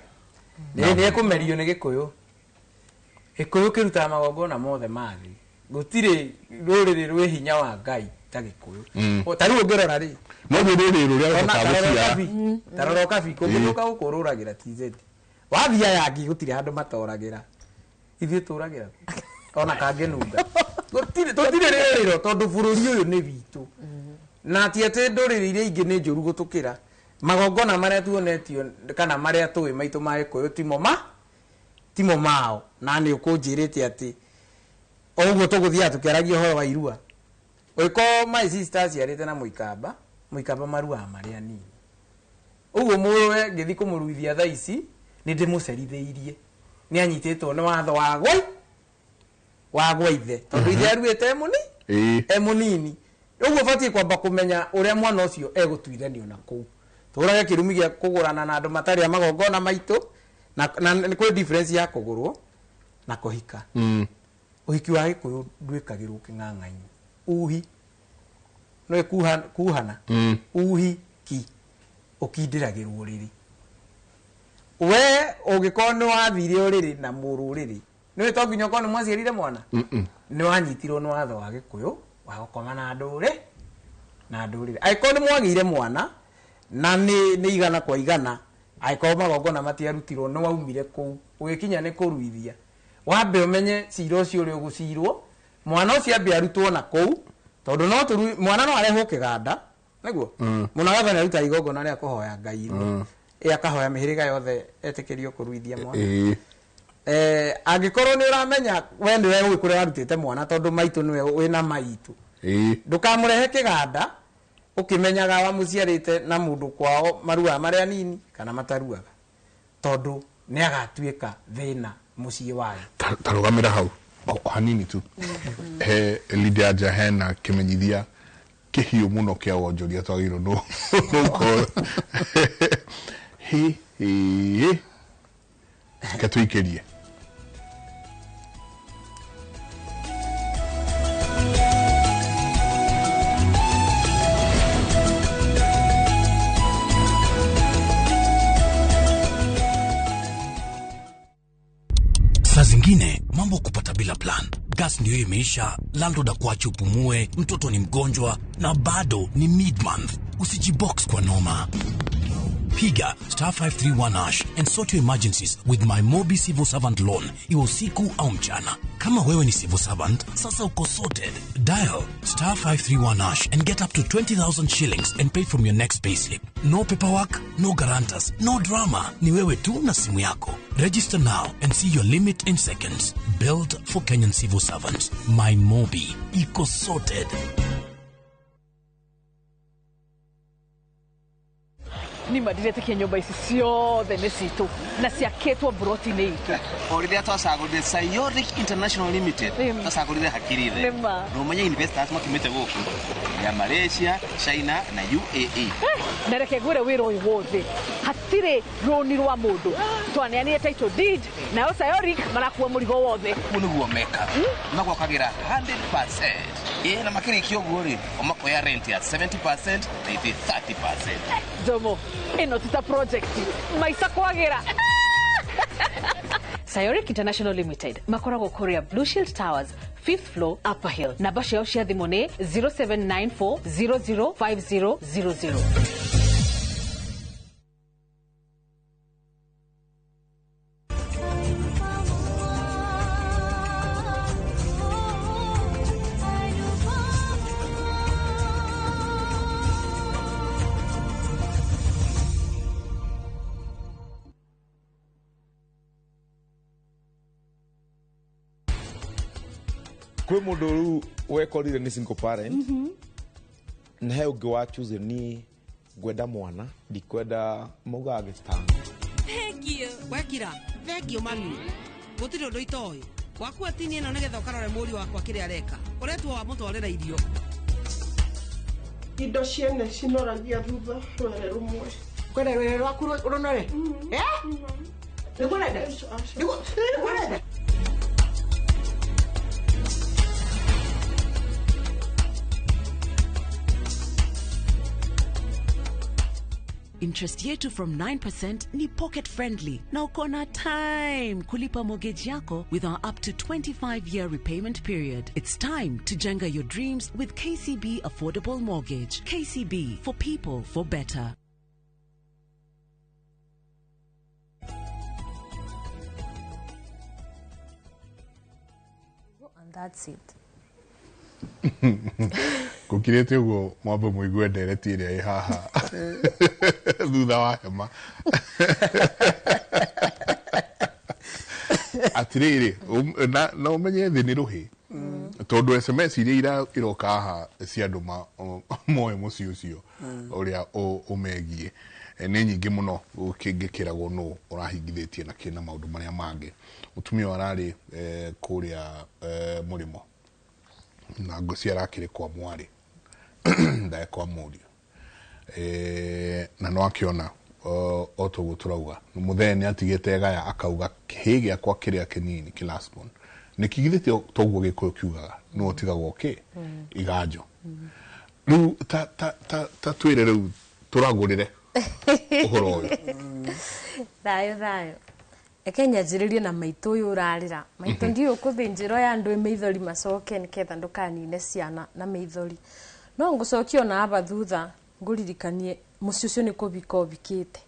nĩ ekũmerio nĩ Gĩkũyũ kĩrutaga magongona mothe mathĩ gũtirĩ rũrĩrĩ rwĩ hinya wa Ngai ta Gĩkũyũ ta rĩu ũngĩrora rĩ no rũrĩrĩ rũrĩa rũtagũciara tarora kabi kũngĩũka gũkũrũragĩra TZ wathia yangi gũtirĩ handũ matoragĩra ithuĩ tũragĩra ona kangĩnunga tũtirĩ rĩrĩro tondũ bũrũri ũyũ nĩ witũ na ti atĩ ndũrĩrĩ iria ingĩ nĩ njũru gũtũkĩra magongona marĩa tuonetio kana marĩa tũĩ maitũ ma Gĩkũyũ timo mao na nĩ ũkũnjĩrĩte atĩ ũguo tũgũthiaga tũkĩaragia ũhoro wa irua ũgĩkorwo my sisters ciarĩte na mũikamba maruaga marĩa nini ũguo mũrũwe ngĩthi kũmũruithia thaa ici nĩ ndĩmũcerithĩirie nĩ anyitĩtwo nĩ watho wa ithe tondũ ithe aruĩte mũnini ũguo batiĩ kwamba kũmenya ũrĩa mwana ũcio egũtuithanio na kũu tũrage kĩrumi gĩa kũgũrana na andũ matarĩ a magongona maitũ na nĩ kũrĩ difference ya kũgũrwo na kũhika ũhiki wa Gĩkũyũ ndwĩkagĩrwo kĩng'ang'ainĩ uhi no kuhana uhi ki ukindĩragĩrwo rĩrĩ we ũngĩkorwo nĩ wathire ũrĩrĩ na mũrũrĩrĩ nĩ to nginya ũkorwo nĩ mwaciarire mwana nĩ wanyitirwo nĩ watho wa Gĩkũyũ wa gũkoma na ndũrĩrĩ angĩkorwo nĩ mwagĩire mwana na nĩ igana kwa igana angĩkorwo magongona matiarutirwo nĩ waumire kũu ũgĩkinya nĩ kũruithia wambe ũmenye cira ũcio ũrĩa ũgũcirwo mwana ũcio ambe arutwo na kũu tondu no mwana no arehwo kĩganda niguo mũno wothe nĩ aruta igongona rĩa kũhoya Ngai akahoya mĩhĩrĩga yothe etĩkĩrio kũruithia mwana angĩkorwo nĩ ũramenya we nĩwe ũĩ kũrĩa warutĩte mwana tondũ maitũ nĩwe wĩna maitũ ndũkamũrehe kĩganda ũkĩmenyaga wamũciarĩte na mũndũ kwao maruaga marĩa nini kana mataruaga tondũ nĩ agatuĩka thĩna mũciĩ wayo tarũgamĩra hau hanini tu Lydia Jahena kimenyithia kĩhiũ mũno kĩa wonjoria twagĩrĩirwo no Katuikerie. Saa zingine mambo kupata bila plan. Gas ndio imeisha, landlord akuache upumue, mtoto ni mgonjwa na bado ni mid-month. Usijibox kwa noma. Piga *531# and sort your emergencies with my Mobi Civil Servant Loan, iwe usiku au mchana. Kama wewe ni civil servant, sasa uko sorted. Dial *531# and get up to 20,000 shillings and pay from your next payslip. No paperwork, no guarantors, no drama. Ni wewe tu na simu yako. Register now and see your limit in seconds. Built for Kenyan civil servants. My Mobi. Iko sorted. Ni madirete ke nyumba ici ciothe nĩ citũ na ciakĩtwo broti-inĩ itũ. O rĩrĩa twacagũrire Sayoric International Limited twacagũrire hakiri the rũmenya investors makĩmĩte gũkũ ya Malaysia, China na UAE. Na reke ngwĩre wĩra ũyũ wothe hatirĩ rũni rwa mũndũ twaneanire title deed nayo Sayoric marakuua mũrigo wothe. Ũguo nĩguo meka magwakagira 100%. Na makĩrĩkia ũguo rĩ omakoya rent ya 70% na ithĩ 30%. Jomo ino tita project maisa kwagĩra. Sayoric International Limited makoragwo Korea Blue Shield Towers 5th floor Upper Hill. Namba ciao cia thimũ nĩ 0794005000. Kwe mundu ru wekorire ni single parent na he ungi wa choose ni gwenda mwana ndikwenda mugage stand. Thank you wakira thank you mami gutiri undu itoy wakua tini ino nigetha ukarore muri wakwa kiri areka uretwo wa mutwarira irio indo ciene cinoragia thutha rwere rumwe kwenda rwere rwaku runore nigurenda nigurenda. Interest yetu from 9% ni pocket friendly. Na uko na time kulipa mortgage yako with our up to 25-year repayment period. It's time to jenga your dreams with KCB Affordable Mortgage. KCB, for people, for better. And that's it. Kukirete ugo mwambe muigue ndereti iria i haha thutha wa hema atiriri na umenye thi ni ruhi tondu SMS iria iroka haha cia andu moe muci ucio uria umegie ni nyingi muno ukingikiragwo no urahingithitie na kina maundu maria mangi mutumia warari kuria murimo na ngosi arakire kwa mwari ndae kwa muri na no akiona oto guturauga mutheni atigite gaya akauga kihige akwa kiria kinini kilasbon nikigithite toguo gikuyo kiugaga no tigagwo ki igajo riu ta twire riu turagurire uhoro uyu thayo Kenya njiririe na maitu uyu urarira maitu ndio kuthinjiro ya andu meithori macoke niketha ndukanine ciana na meithori no ngucokio na aba thutha nguririkanie muci ucio ni kubika ubikite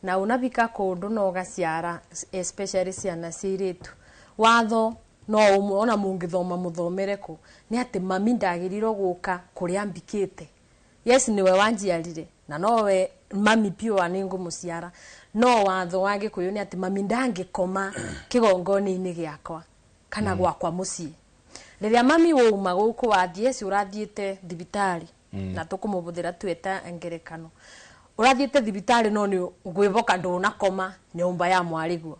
na unabika kundu no gaciara especially ciana ciiritu watho no umona mungithoma muthomere ku ni ati mami ndagiriro guka kuria mbikite yes niwe wanjiarire na nowe mami pio aningu muciara no watho wage kuyo ni ati mami ndangikoma kigongoni-ini giakwa kana gwakwa mucii riria mami wouma guku wathie ci urathiite thibitari na tukumubuthira tweta ngerekano urathiite thibitari no ni ngwiboka ndunakoma nyumba ya mwariguo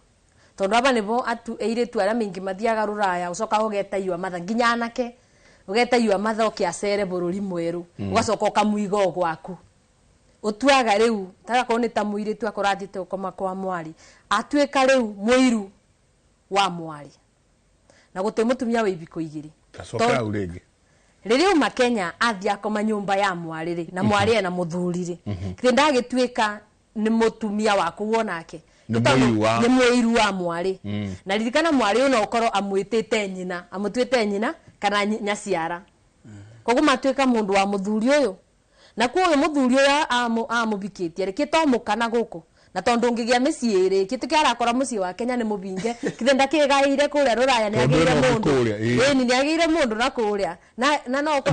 tondu aba nibo eiritu aria mingi mathiaga ruraya ucoka ugeta iwa matha nginya anake ugeta iwa matha ukiacere bururi mweru ugacoka ukamuiga gwaku utuaga riu tagakorwo ni ta muiritu akorathite ukoma kwa mwari atuika riu muiru wa mwari na guti mutumia wa ibiko igiri tacoka urege riria uma Kenya athia akoma nyumba ya mwari ri na mwari ena muthuri ri kire ndagituika ni mutumia wa kuwonake ni muiru wa mwari na ririkana mwari uno ukoro amwitite nyina amutwite nyina kana nyaciara koguo matuika mundu wa muthuri uyu na kwa uyu muthuri uyu amubikitie rikito mukana guku na tondu ngigia miciiri kitu arakora mucii wa Kenya ni mubinge kithe ndakigaire kuria ruraya ni agire mundu ni agire mundu na kuria na no ko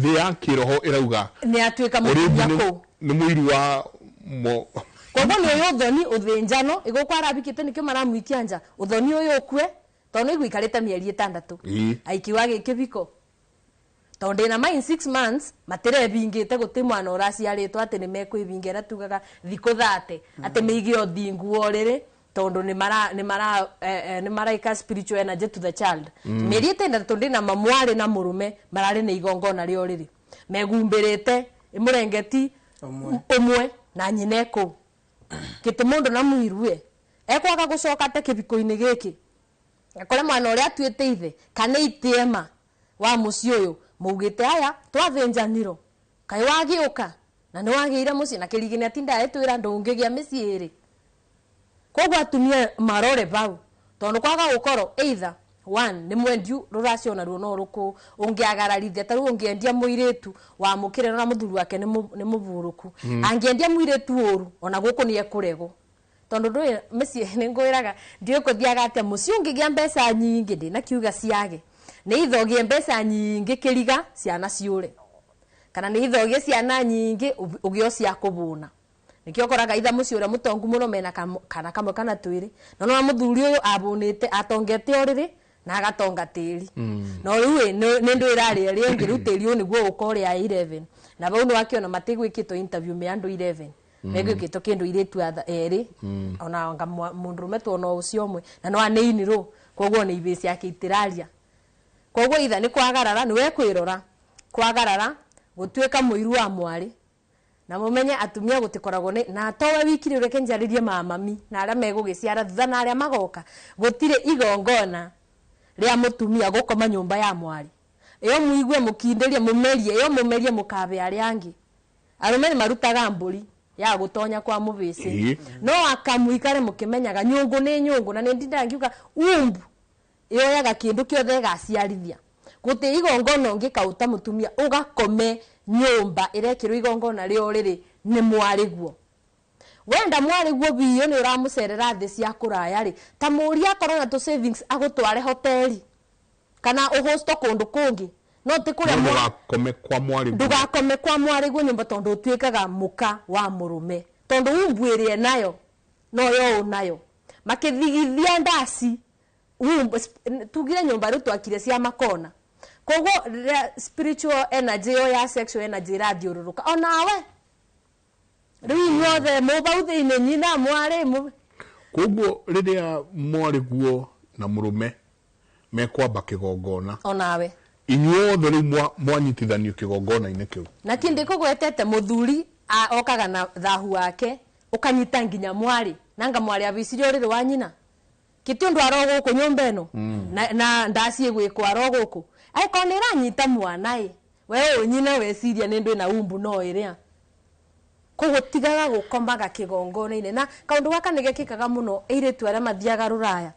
thi ya kiroho irauga ni atuika mutumia ku ni muiru wa mo koguo ni uyu thoni uthinjano igukwa arabikite nikio maramwikia nja uthoni uyu ukue tondu igwikarite mieri 6 aikiwa gikibiko tondu na mine 6 months matire bingite guti mwana uraciaritwo ati ni mekwibingira tugaga thiko 30 ati meigi othingu oriri tondu ni mara spiritual energy to the child mieri 6 tondu na mamwari na murume marari ni igongona rio riri megumbirite imurengeti umwe na nyineko kitu mundu na muirue ekwaga gucoka te kibiko-ini giki akore mwana uria atuite ithe kana itiema wa muci uyu mugite aya twathinjaniro kai wagiuka na ni wagiire muci na kirigini atinda etwira ndungigia miciiri koguo atumia marore bau tondu kwaga gukoro either one ni mwendiu ruraciona ruo no ruku ungiagararithia taru ungiendia muiritu wa mukire na muthuri wake ni muburuku angiendia muiritu uru ona guku ni ekurego tondu ndu meci ni ngwiraga ndio kuthiaga atia muci ungigia mbeca nyingi ndi na kiuga ciage ni ithogie mbeca nyingi kiriga ciana ciure kana ni ithogie ciana nyingi ugio cia kubuna nikio koraga itha muci ura mutongu muno mena kana kamwe kana twiri no muthuri uyu abunite atongete oriri na agatonga tiri no riu ni ndu irari ringi riu tiri uni guo ukore ya 11 na bau ni wakiona matigwikito interview me andu 11 megwikito kindu iritu eri ona anga mundu metu no ucio mwe na no aneini ro koguo ni ibisi yake itiraria koguo itha ni kwagarara ni we kwirora kwagarara gutuika muiru wa mwari na mumenye atumia gutikoragwo ni na towe wikire ureke njaririe mamami na aria megugiciara thutha na aria magoka gutire igongona ria mutumia gukoma nyumba ya mwari iyo muigue mukinderie mumerie iyo mumerie mukabe aria angi arume marutaga mburi ya gutonya kwa mubisi no akamuikare mukimenyaga nyungu ni nyungu na ndinda ngiuga umbu iyo yaga kindu kiothe gaciarithia guti igongona ngikauta mutumia ugakome nyumba irekirwo igongona rio riri ni mwari guo wenda mwari guo biyo ni uramucerera thi cia kuraya ri ta muria akorwo na to savings agutware hoteli kana uhosto kundu kungi no ti kuria ndugakome kwa mwari ndugakome kwa mwari guo nyumba tondu utwikaga muka wa murume tondu umbwirie nayo no yo unayo makithigithia ndasi tugire nyumba ru twakire cia makona koguo spiritual energy ya sexual energy rathiururuka onawe riu nyothe mubauthi-ini nyina mwari koguo riria mwari guo na murume mekwamba kigongona onawe inyuothe riu mwanyitithanio kigongona-ini kiu na kindi kugwetete muthuri okaga na thahu wake ukanyita nginya mwari nanga mwari abicirio riri wa nyina kitundu arogo ku nyumba eno na ndacie gwikwa arogo ku aiko ni ranyita mwana we nyina weciria ni ndu na umbu no iria kugutigaga gukomaga kigongona-ini na kaundu gaka ni gekikaga muno iritu aria mathiaga ruraya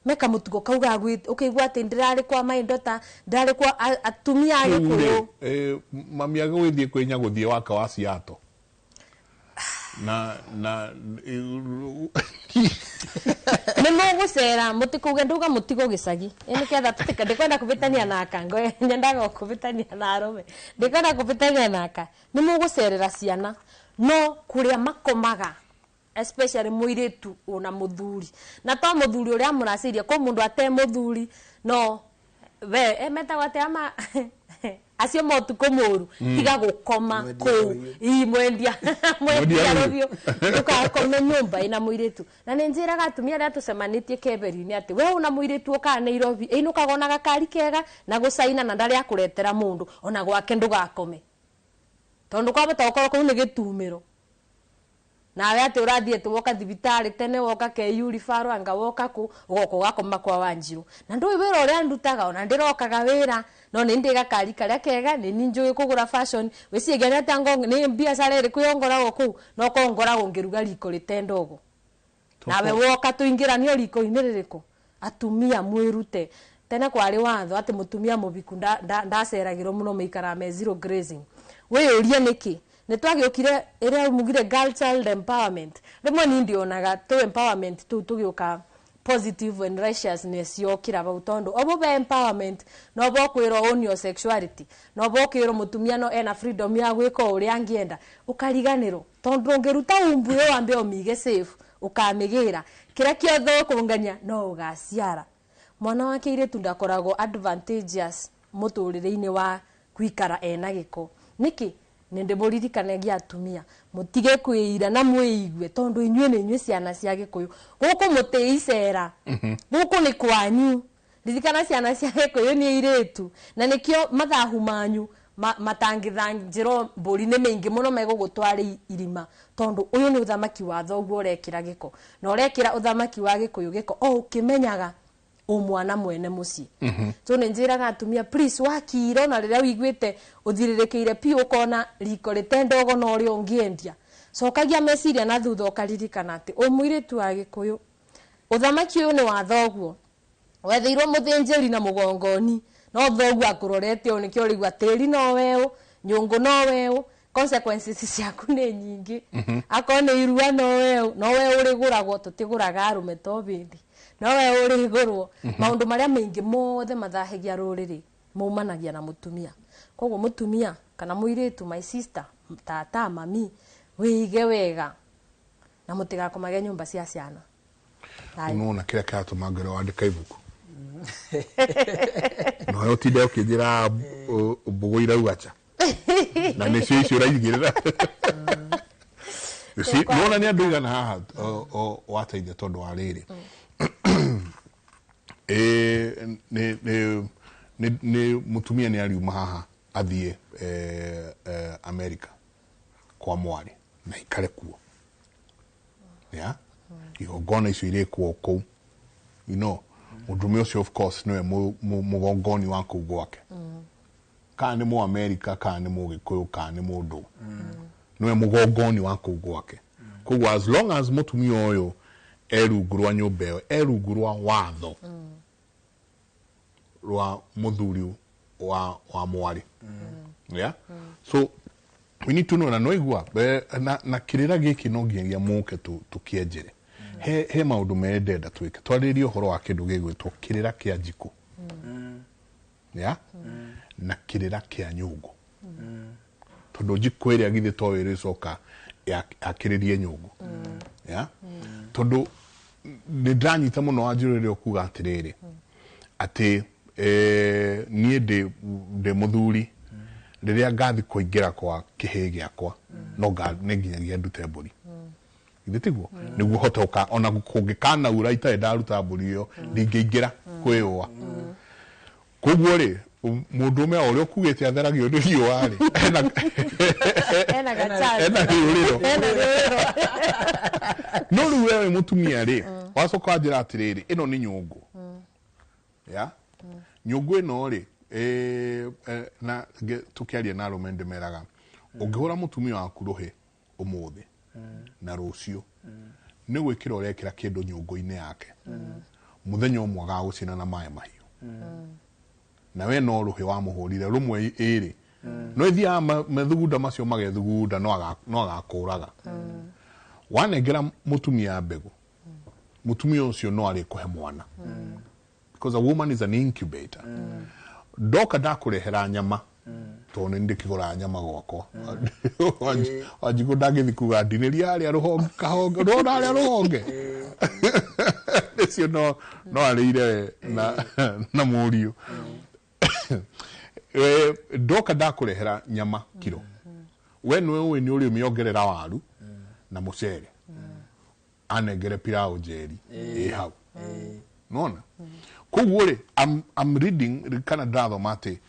meka mutugo kauga ukigwa ati ndirari kwa maindota ndari kwa atumia agikuyu mami agwithie kwinya guthie waka wa ciato na ni mugucera mutikuge nduga mutigo gicagi ini ketha tutika ndikwenda kubitania na kango nyendaga kubitania na arume ndikwenda kubitania naka ni mugucerera ciana no kuria makomaga especially muiritu una muthuri na to muthuri uria muraciria ko mundu ate muthuri no we emeta wate ama acio motu kumuru tiga gukoma ku mwendia rovio tukakome nyumba ina muiritu na ninjiraga atumia aria tucemanitie keberi-ini ati we una muiritu uka Nairobi inukaga gakari kega na gucaina na ndari akuretera mundu ona gwake ndugakome tondu kwa bata ukoro ko ne getumiro na we ati urathie tu woka thibitari tene woka ke yuri faro anga woka ku goko gakoma kwa Wanjiru na ndu wira uria ndutaga ona ndirokaga wira no ni ndiga kari karia kega ni ninjui kugura fashion wiciegera tango ni biashara iri kuyongora goku no kongora ngiruga riko ritendogo nawe woka tuingiranio riko iniririku atumia mwirute tene kwari watho ati mutumia mubiku ndaceragirwo muno meikara me zero grazing we uria niki nitwagiukire ire mugire girl child empowerment rimwe ni ndionaga to empowerment tu tugiuka positive and righteousness yokira bautondo obo be empowerment no bo kwiro on your sexuality no bo kwiro mutumia no ena freedom ya gwika uri angienda ukariganiro tondu ngeruta umbuyo wambe omige safe ukamigira kira kiotho kungania no ugaciara mwana wake ire tundakoragwo advantageous muturire-ini wa kwikara ena giko niki nende boririkanagia atumia mutige kwira na mwiigwe tondu inywe ni inywe ciana cia gikuyu guku mutiicera guku ni kwanyu ririkana ciana cia gikuyu ni iretu na nikio mathahu manyu matangithangiro mburi ni maingi muno megugutwari irima tondu uyu ni uthamaki wa thoguo urekira giko na urekira uthamaki wa gikuyu giko o ukimenyaga umwana mwene muci so nenjiraga atumia please wakiro na riria wigwite uthirirekeire pi ukona riko ritendogo no uri ungiendia so kagia meciria na thutha ukaririkana ati umwiritu wa gikuyu uthamaki uyu ni wa thoguo wetheirwo muthinjiri na mugongoni no thoguo akurorete o nikio rigwa tiri no weu nyungu no weu consequences ciaku ni nyingi akone irua no weu uriguragwo tutiguraga arume to bindi no we urigurwo maundu maria maingi mothe mathahegia ruriri maumanagia na mutumia koguo mutumia kana muiritu my sister tata mami wige wega na mutigakomage nyumba cia ciana unaona kila kiatu magero wandika ibuku no yo tide ukijira bugoira uacha na nisi cio raigirira si nona ni andu igana haha wateithia tondu wa riri ne mutumia ni ariuma haha athie America kwa mwari na ikare kuo ya igongona icio ire kuo kou you know mutumia ucio of course no mugongoni wa kou gwake kana ni mu America kana ni mu Gikuyu kana ni mundu no mugongoni wa kou gwake koguo as long as mutumia uyu erugurwa nyumba iyo erugurwa watho rwa muthuri wa mwari yeah so we need to know na noigwa na kirira giki no nginya muke tukienjere he maundu merenda twike twaririe uhoro wa kindu gigwitwo kirira kia njiku yeah na kirira kia nyungu tondu njiku iria githi to iri coka akiririe nyungu yeah tondu ni ndanyita muno wanjirire okuga atiriri ati nie de muthuri riria ngathi kuingira kwa kihi giakwa no ne nginyagia ndute mburi ithitiguo niguo hotoka ona kungikana ura itae ndaruta mburi iyo ndingiingira kwiwa koguo ri mundu me ore okugete atheragio ni riwa ri ena gachaji ena riuriro no ruwe mutumia ri wacoka njira atiriri ino ni nyungu ya nyungu ino ri na tukiaria na rumende meraga ungihura mutumia waku ruhe umuthi na rucio ni gwikira urekira kindu nyungu-ini yake muthenya umwe agagucina na maĩ mahiũ na we no ruhe wa muhurire rumwe iri no ithia mathugunda macio magethugunda no agakuraga wanengera mutumia mbegu mutumia ucio no ari kuhe mwana because a woman is an incubator doka ndakurehera nyama to ni ndikigura nyama gwakwa wajigo ndagithi kuga ndiniria ari ruhonge kahonge no ari ruhonge cio no arire na murio doka ndakurehera nyama kilo we ni uri miongerera waru na mucere anengere pilau jeri hau nona koguo ri I'm reading kana ndatho mate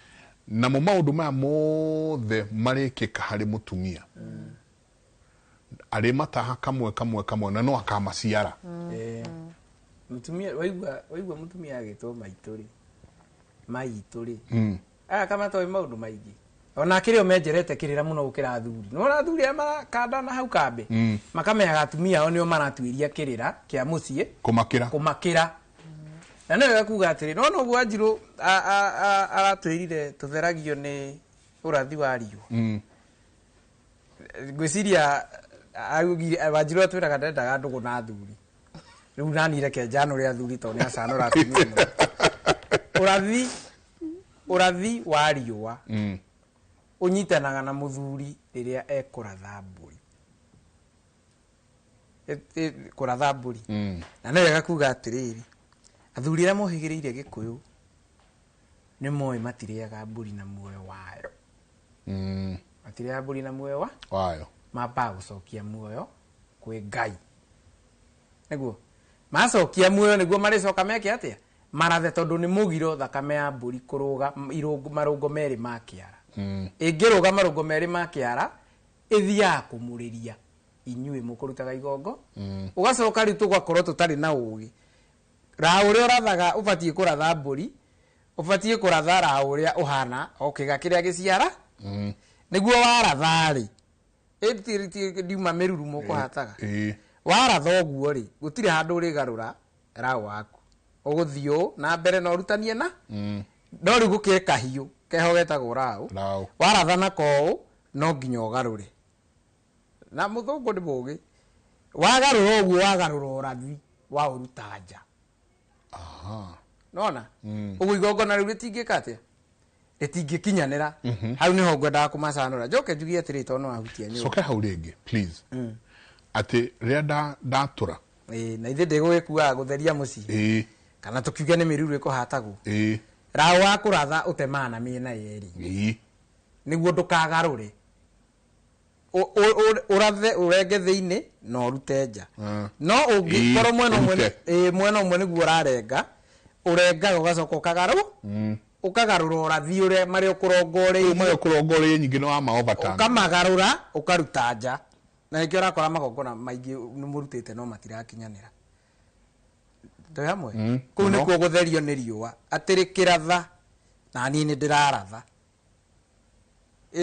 na mo maundu ma mothe marekeka hari mutumia ari mataha kamwe na no akamaciara mutumia waigua mutumia agitwo maituri aya kama toy maundu maingi ona kirio menjerete kirira muno gukira athuri no athuri amakanda na hau kambe makamenya atumia ao nio maratwiria kirira kia mucie kumakira na no gakuga atiri no Wanjiru aratwirire tutheragio ni urathi wa riu gwiciria Wanjiru atwiraga ndendaga ndugu na athuri riu nanire kenjano ria athuri to ni acanura atumia urathi wa riua unyitanaga na muthuri riria ekuratha mburi na no gakuga atiriri athuri aria mohigiriire Gikuyu ni moe matiriaga mburi na muoyo wayo matiriaga mburi na muoyo wayo mamba gucokia muoyo kwi Ngai niguo macokia muoyo niguo maricoka meke atia marathe tondu ni mugiro thakame ya mburi kuruga marungo meri ma kiara ingiruga marungo meri ma kiara ithia kumuriria inyui mukurutaga igongo ugacoka ritu tugakoro tutari na ugi rauri urathaga ubatie kuratha mburi ubatie kuratha rauri uhana okiga kiria giciara niguo waratha ri ndiuma meruru mukuhataga waratha oguo ri gutire handu uri garura rao waku uguthio na mbere no rutanie na no rigu ke kahiu keho getagwo rao waratha nako no nginya ugarure na muthungu ndi mugi wagarura oguo wagarura urathi wa urutanja nona ugu igongona riu ritingikate ritingikinyanira hau niho ngwendaga kumacanura njoke njugie atiri to no ahutia nyu soka hau ringi please ati ria ndatura na ithe ndigugikuaga gutheria mucii kana tukiuge ni miruru ikuhatagwo rao wa kuratha utemana miena yeri niguo ndukagarure urathe urenge thiini no rutenja no ungikorwo mwena umwe niguo urarenga urenga ugacoka ukagarura urathi uria mari ukurongoreie nyingi no ama overtime ukamagarura ukarutanja na ikio rakora magongona maingi nimurutite no matirakinyanira ndo hamwe ku ni ku gutherio ni riua atiri kiratha na ni ndiraratha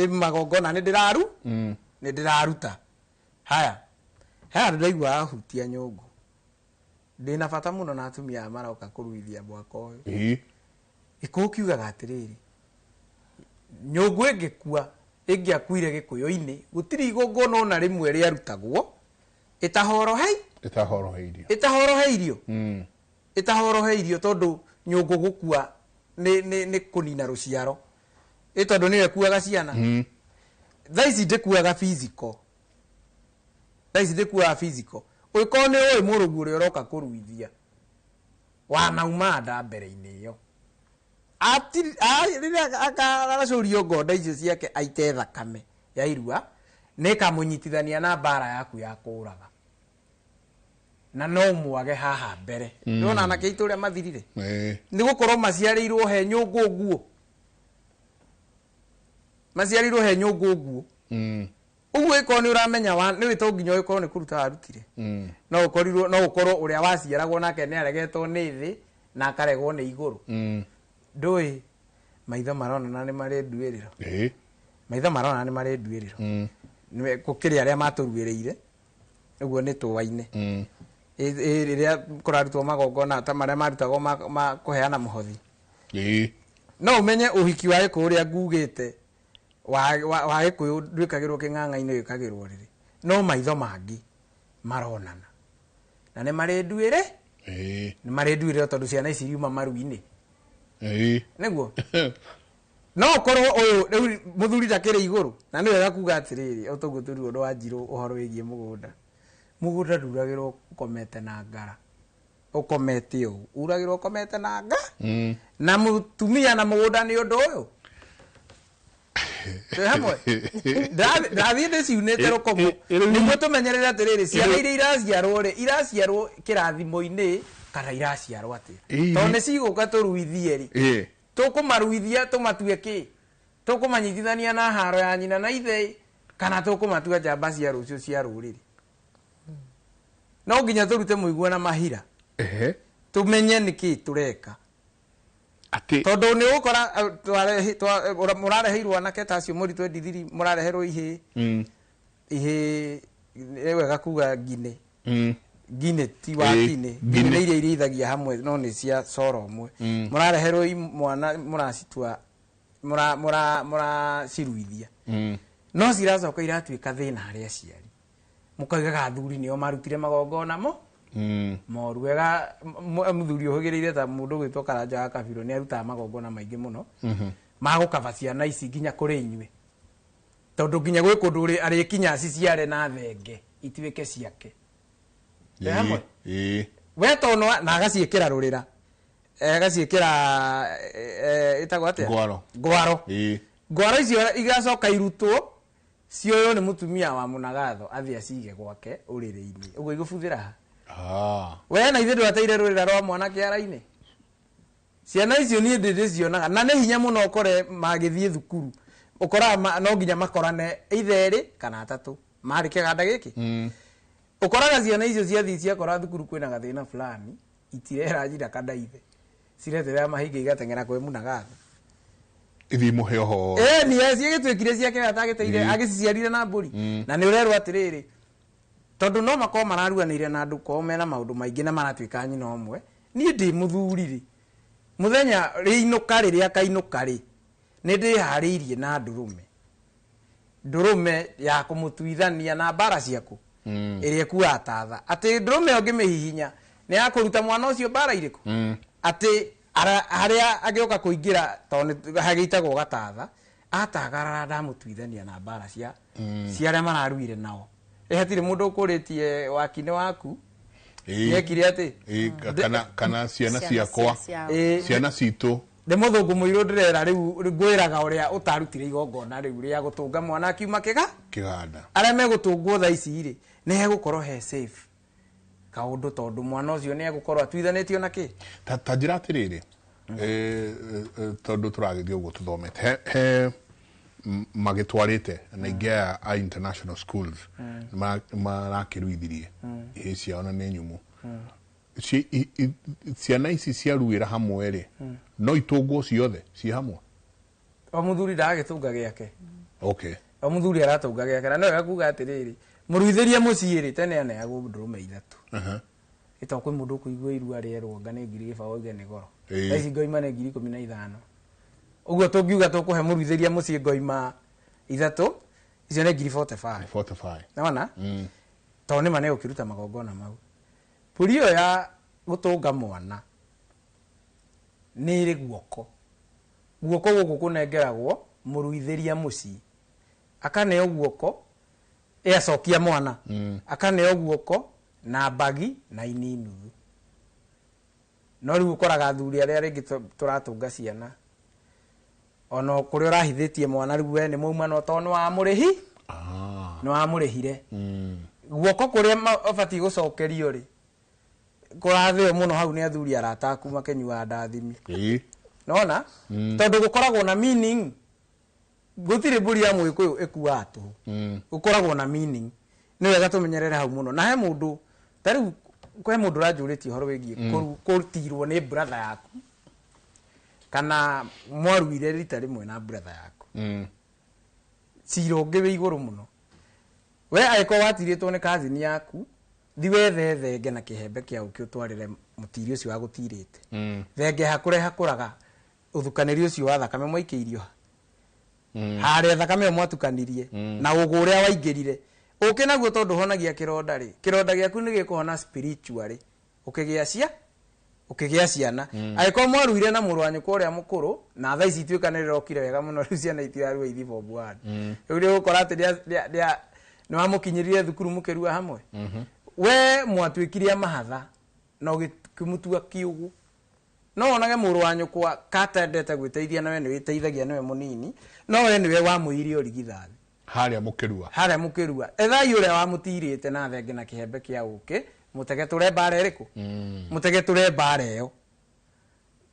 magongona ni ndiraru ni ndiraruta haya ndaigua ahutia nyungu ndina bata muno na atumia maroka kuruithia mwaka uyu ikukiugaga atiriri nyungu ingikua ingiakuire Gikuyu-ini gutiri igongona ona rimwe riarutagwo itahoroheirio tondu nyungu gukua ni kunina ruciaro tondu niwe kuaga ciana thaici ndikuaga physical uko ni oi murugu uri uroka kuruithia wanauma nda mbere-ini iyo agacurio ngonda icio ciake aite thakame ya irua nikamunyitithania na mbara yaku ya kuraga na no mwage haha mbere ndona anake itu ria mathirire ni gukorwo maciarirwo he nyungu nguo uguo iko ni uramenya ni wito nginya iko ni kuruta arutire no ukorwo uria waciaragwo nake ni aregetwo ni thi na akaregwo ni iguru ndui maitho marona ni mari nduiriro ni kukiri aria maturuireire uguo ni tuwaine riria kurarutwo magongona ta maria marutagwo ma kuheana muhothi no umenye uhiki wa Gikuyu uria ngugite wa Gikuyu ndwikagirwo king'ang'a-ini wikagirwo riri no maitho mangi maronana na ni mari nduire tondu ciana ici riuma maru-ini niguo no korwo uyu muthuri takire iguru na niwe gakuga atiriri utugu turi undu wa Njiru uhoro wigie mugunda nduragirwo ukomete na ngara ukomete u uragirwo ukomete na nga na mutumia na mugunda ni undu uyu hamwe ndathie ndiciunite rukomo niguo tumenyerere atiriri ciana iria iraciarwo kirathimo-ini kana iraciarwo atia tondu ciguka turuithie ri tukumaruithia tumatue ki tukumanyitithania na haro ya nyina na ithe kana tukumatua njamba cia rucio cia ruriri no nginya turute muigua na mahira tumenye niki tureka ati tondu ni ukora murareheirwo anake tacio muri 23 murareherwo ihe wega kuga ngine ngine ti wa ngine ngine iria irithagia hamwe no ni cia coro mwe murareherwo mwana muracitua mura ciruithia no ciracoka iratuika thina haria ciari mukaigaga athuri nio marutire magongona moru wega muthuri uhugireire ta mundu gwitwo Karanja wa Kabiro ni arutaga magongona maingi muno magukaba ciana ici nginya kuri inyue tondu nginya gwi kundu ari kinya ciciare na thenge itiwike ciake hamwe we tono na agaciikira rurira agaciikira itagwo atia ngwaro icio igacoka irutwo cio ni mutumia wa Munagatho athia cige gwake uriri-ini ugo igubuthira we na ithe ndwateire rurira rwa mwana kiara-ini ciana icio ni ndicionaga na ni hinya muno ukore magithie thukuru ukora no nginya makorane itheri kana atatu mari kiganda giki ukoraga ciana icio ciathi ciakora thukuru kwina gathina fulani itirera njira kada ithe cireterera mahinga igatengera kwe Munagatho ithi muheoho ni ciagitwikire ciake atagiteire agiciciarire na mburi na ni urerwo atiriri tondu no makoma mararuanire na andu ko mena maundu maingi na maratwika nyina omwe ni ndi muthuriri muthenya riinuka riria kainuka ri ni ndi hariirie na ndurume ya kumutuithania na bara ciaku iria ku atatha ati ndurume ongimihihinya ni akuruta mwana ucio bara iriku ati haria agioka kuingira tondu hagitagwo gatatha atagarara ndamutuithania na bara cia aria mararuire nao hatire mundu ukuritie wakine waku yekire ati kana ciana ciakwa ciana citu de muthungu muiru ndirera riu ngwiraga uria utarutire igongona riu ria gutunga mwana akiuma kiganda aria megutungwo tha ici ri ni hegukorwo he safe kaundu tondu mwana ucio ni egukorwo atuithanitio na ki ta njira atiriri tondu turagithio uguo tuthomete he magitwarite na ingia a international schools marakiruithirie ihe ciao na ni nyumu ciana ici ciaruira hamwe ri no itungwo ciothe ci hamwe o muthuri ndagitunga giake okay o muthuri aratunga giake na no yakuga atiriri muruithirie muciiri tene ane agu ndurume ithatu ito kwi mundu kuigwa irua rierwo ngane ngiri gibao ige ni goro ici ngoima ne ngiri 15 uguo tungiuga tukuhe muruithiria mucii ngoima ithatu icio ne ngiri 45 naona to ni mane ukiruta magongona mau purio ya gutunga mwana ni iri guoko guku kunengeragwo muruithiria mucii akaneo guoko acokia mwana akaneo guoko na bagi na ininu no riu ukoraga athuri aria ringi turatunga ciana ono kuri urahithitie mwana riu we ni mauma no to no wa murihi no wa murihire guoko kuri obati gucokerio ri kurathio muno hau ni athuri arataku makenyua ndathimi nona tondu gukoragwo na meaning gutire mburi ya mwikuyu ikuwa atu ukoragwo na meaning ni wega tumenyerere hau muno na he mundu tariu kwe mundu rajuritie horo wigie kurutirwo ni brother yaku kana mwaruire rita rimwe na brother yaku ciro ngiwe iguru muno we aiko watiritwo ni cousin yaku thiwe thenge na kihembe kia ukiutwarire mutiri ucio wa gutirite thenge hakuraga uthukanirio ucio wa thakame mwaikiirio hare thakame mwatukanirie na uguria waingirire uke naguo tondu honagia kironda ri kironda giaku ni gikuhona spiritually ukigia ciana aiko mwaruire na muru wanyu kuria mukuru na tha ici tuikanire rokire wega muno riu ciana itiarua ithi form 1 riu ukora ati ni wamukinyirire thukuru mukirua hamwe we mwatwikiria mahatha no gimutua kiugu no onage muru wanyu kwa katendete gwiteithia nawe ni witeithagia nawe munini no we niwe wamuirie origithathi haria mukirua ethai uria wamutirite na thenge na kihembe kia uke mutege ture bare iriku mutege ture bare yo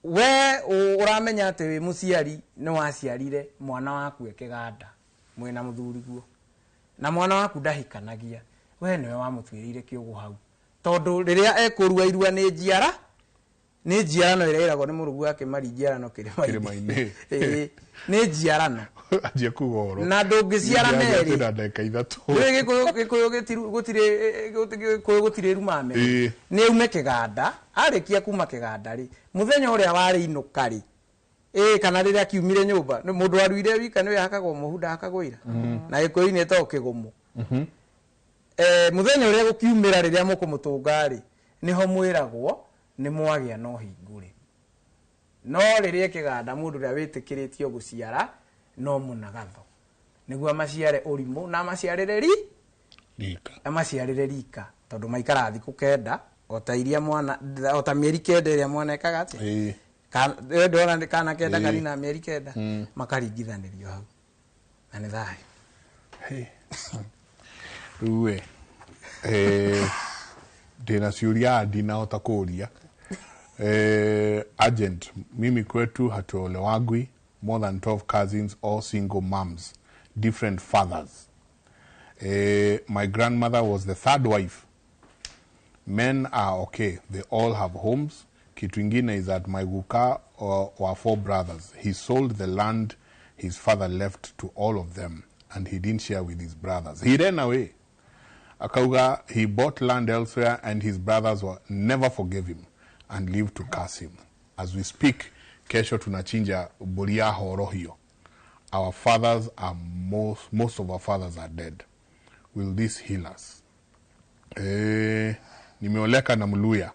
we uramenya ati wi muciari ni waciarire mwana waku ekiganda mwena muthuri guo na mwana waku ndahikanagia we niwe wamutwirire kiugo hau tondu riria ekurua irua ni njiara no irairagwo ni murugu wake mari njiarano kirima-ini ni njiarano ajia kugoro na ndungiciara meri na ndeka ithatu gutire rumame ni ume kiganda arikia kuma kiganda ri muthenya uria wari inuka ri kana riria kiumire nyumba mundu aruire wika niwe hakagwo muhunda hakagwira na gikuyu ni to kigumu muthenya uria gukiumira riria mukumutunga ri niho mwiragwo ni mwagia no hingure no riria kiganda mundu ria witikiritio guciara no munagatho niguo amaciare urimu na amaciarire rika amaciarire rika tondu maikara thiku kenda ota iria mwana ota mieri kenda iria mwana ekaga ati ndona kana kenda kari na mieri kenda makaringithanirio hau na ni thayo uwe dina ciuria ndinahota kuria agent mimi kwetu hatuolewagwi more than 12 cousins, all single moms, different fathers. My grandmother was the third wife. Men are okay. They all have homes. Kitu ingine is that my guka were 4 brothers. He sold the land his father left to all of them, and he didn't share with his brothers. He ran away. Akauga, he bought land elsewhere, and his brothers never forgave him and lived to curse him. As we speak, kesho tunachinja buria horo hiyo. Our fathers are most of our fathers are dead. Will this heal us? Nimeoleka na Mluya,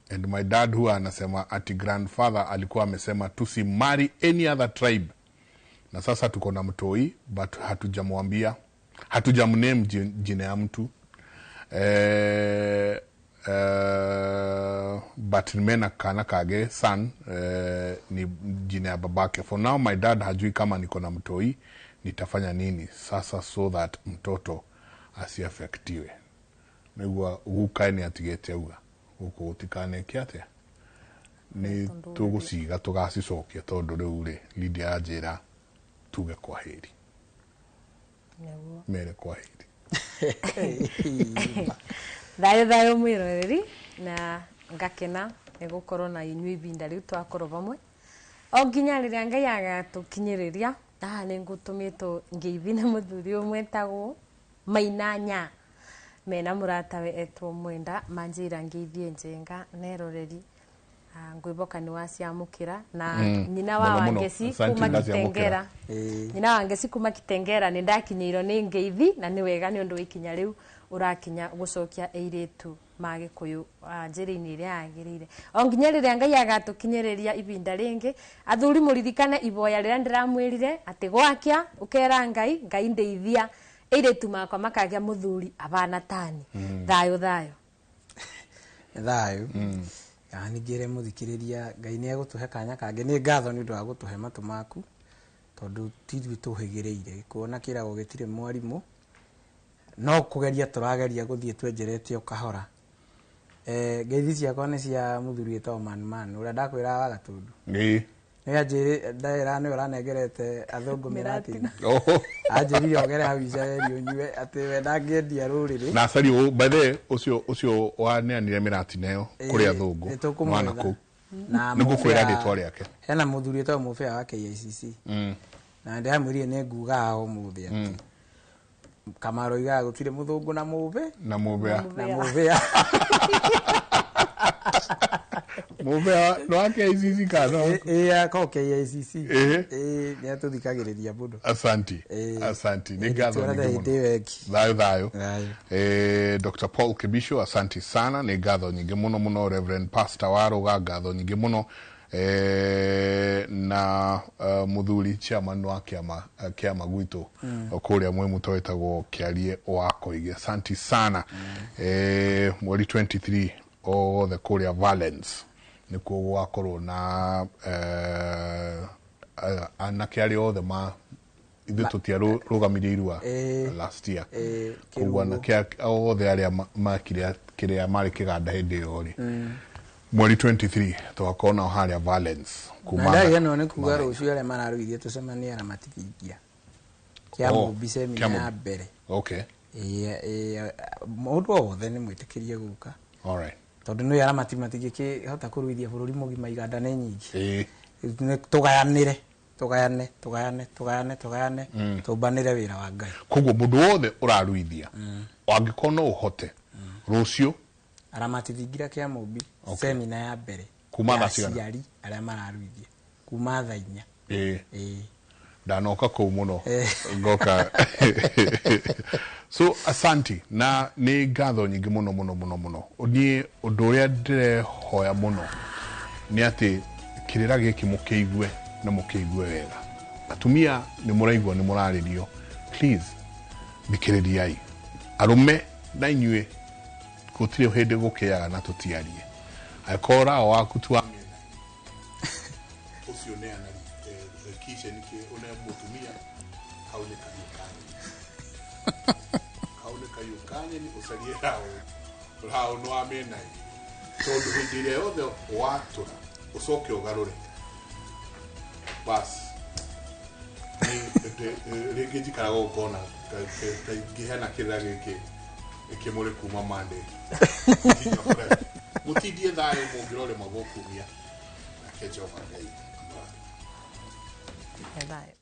and my dad who anasema ati grandfather alikuwa amesema tusimarry any other tribe. Na sasa tuko na mtoi but hatujamwambia, hatujamname jina ya mtu. But nimena kana kage son ni jina ya babake. For now my dad hajui kama niko na mtoi nitafanya nini sasa so that mtoto asiafektiwe. Megua ukaini atigete uga uko utikane kiate ni tugusiga tugasicokia tondu riu ri Lydia ajira tuge kwa heri mere kwa heri thayo mwiroreri na ngakena nigukorwo na inyuĩ ibinda riu twakorwo vamwe o nginya riria Ngai agatukinyiriria ni ngutumitwo ngeithi na muthuri umwe tagwo Mainanya mena muratawe etwo Mwenda manjira ngeithie njenga neroreri ngwiboka ni waciamukira na nyina wa Wangeci kuma Kitengera nyina Wangeci kuma Kitengera ni ndakinyeiro ni ngeithi na ni wega ni undu wikinya riu urakinya gucokia eiritu magikuyu njira-ini iria agirire o nginya riria Ngai agatukinyiriria ibinda ringi athuri muririkane iboya riria ndiramwirire ati gwakia ukera Ngai ndeithia eiritu makwa makagia muthuri abana tani thayo yani ngire muthikiriria Ngai ni agutuhe kanya kange ni ngatho ni undu wa gutuhe matu maku tondu tithui tuhigireire kuona kirago gitire mwarimu no kugeria turageria guthie twenjerete ukahora ngeithi ciakwa ni cia muthuri etwo Man uria ndakwira wa Gatundu ni ajire ndaira ni uranengerete athungu miratina ajirire ogere hau icario nyue ati we ndangendia ruriri na sari bathe ucio waneanire miratina yo kuri athungu mwana ku na nigukwira ritwa riake hena muthuri etwo mubea wa KICC na ndamwirire ni nguga o muthi ati Kamaro iga gutire muthungu na mubea mubea no ake ICC kana ko KICC ni atuthikagiriria mundu asante ni ngatho thayo Dr. Paul Kibisho asante sana ni ngatho nyingi muno Reverend Pastor Waruga ngatho nyingi muno na muthuri chairman wa kiama gwitu okuria mwe mutoetagwo Kiarie wako ige asante sana mweri 23 o the Korea Valence nikuo gwakorwo na anakiari othe ma ithu tutiaru rugamirirwa last year kugwa na kia othe aria makire kiria mari kiganda hindi yo ri mweri 23 twakona haria Valence kuma na ndio no kuga rucio ale mararuithie tucemania na mativingia kia mubi semina ya mbere. Okay. Mundu wothe ni mwitikirie guka. All right. Tondu no yara matimati ki hota kuruithia bururi mugima iganda ne nyingi. Tugayanire tugayane tubanire wira wa Ngai. Koguo mundu wothe uraruithia wangikona uhote rucio aramativingira kia mubi semina ya mbere kuma na ciana ciari aria mararuithia kuma tha 4 ndanoka ko muno ngoka so asanti na ni ngatho nyingi muno ni undu uria ndirehoya muno ni ati kirira giki mukiigue na mukiigue wega atumia ni muraigwa ni muraririo please bikiririai arume na inyue gutire hende gukiaga na tutiarie akora waku tuamena ucio ne ana kisha niki una mutumia kaule kayukanye ni usalie rao no amena tondu hindi ile yothe watu usoke ugarure bas ni regeji karago kona kaigihana kira giki ikimuri kuma mande mutidie thayo mungirore magokumia na kejo magai bye.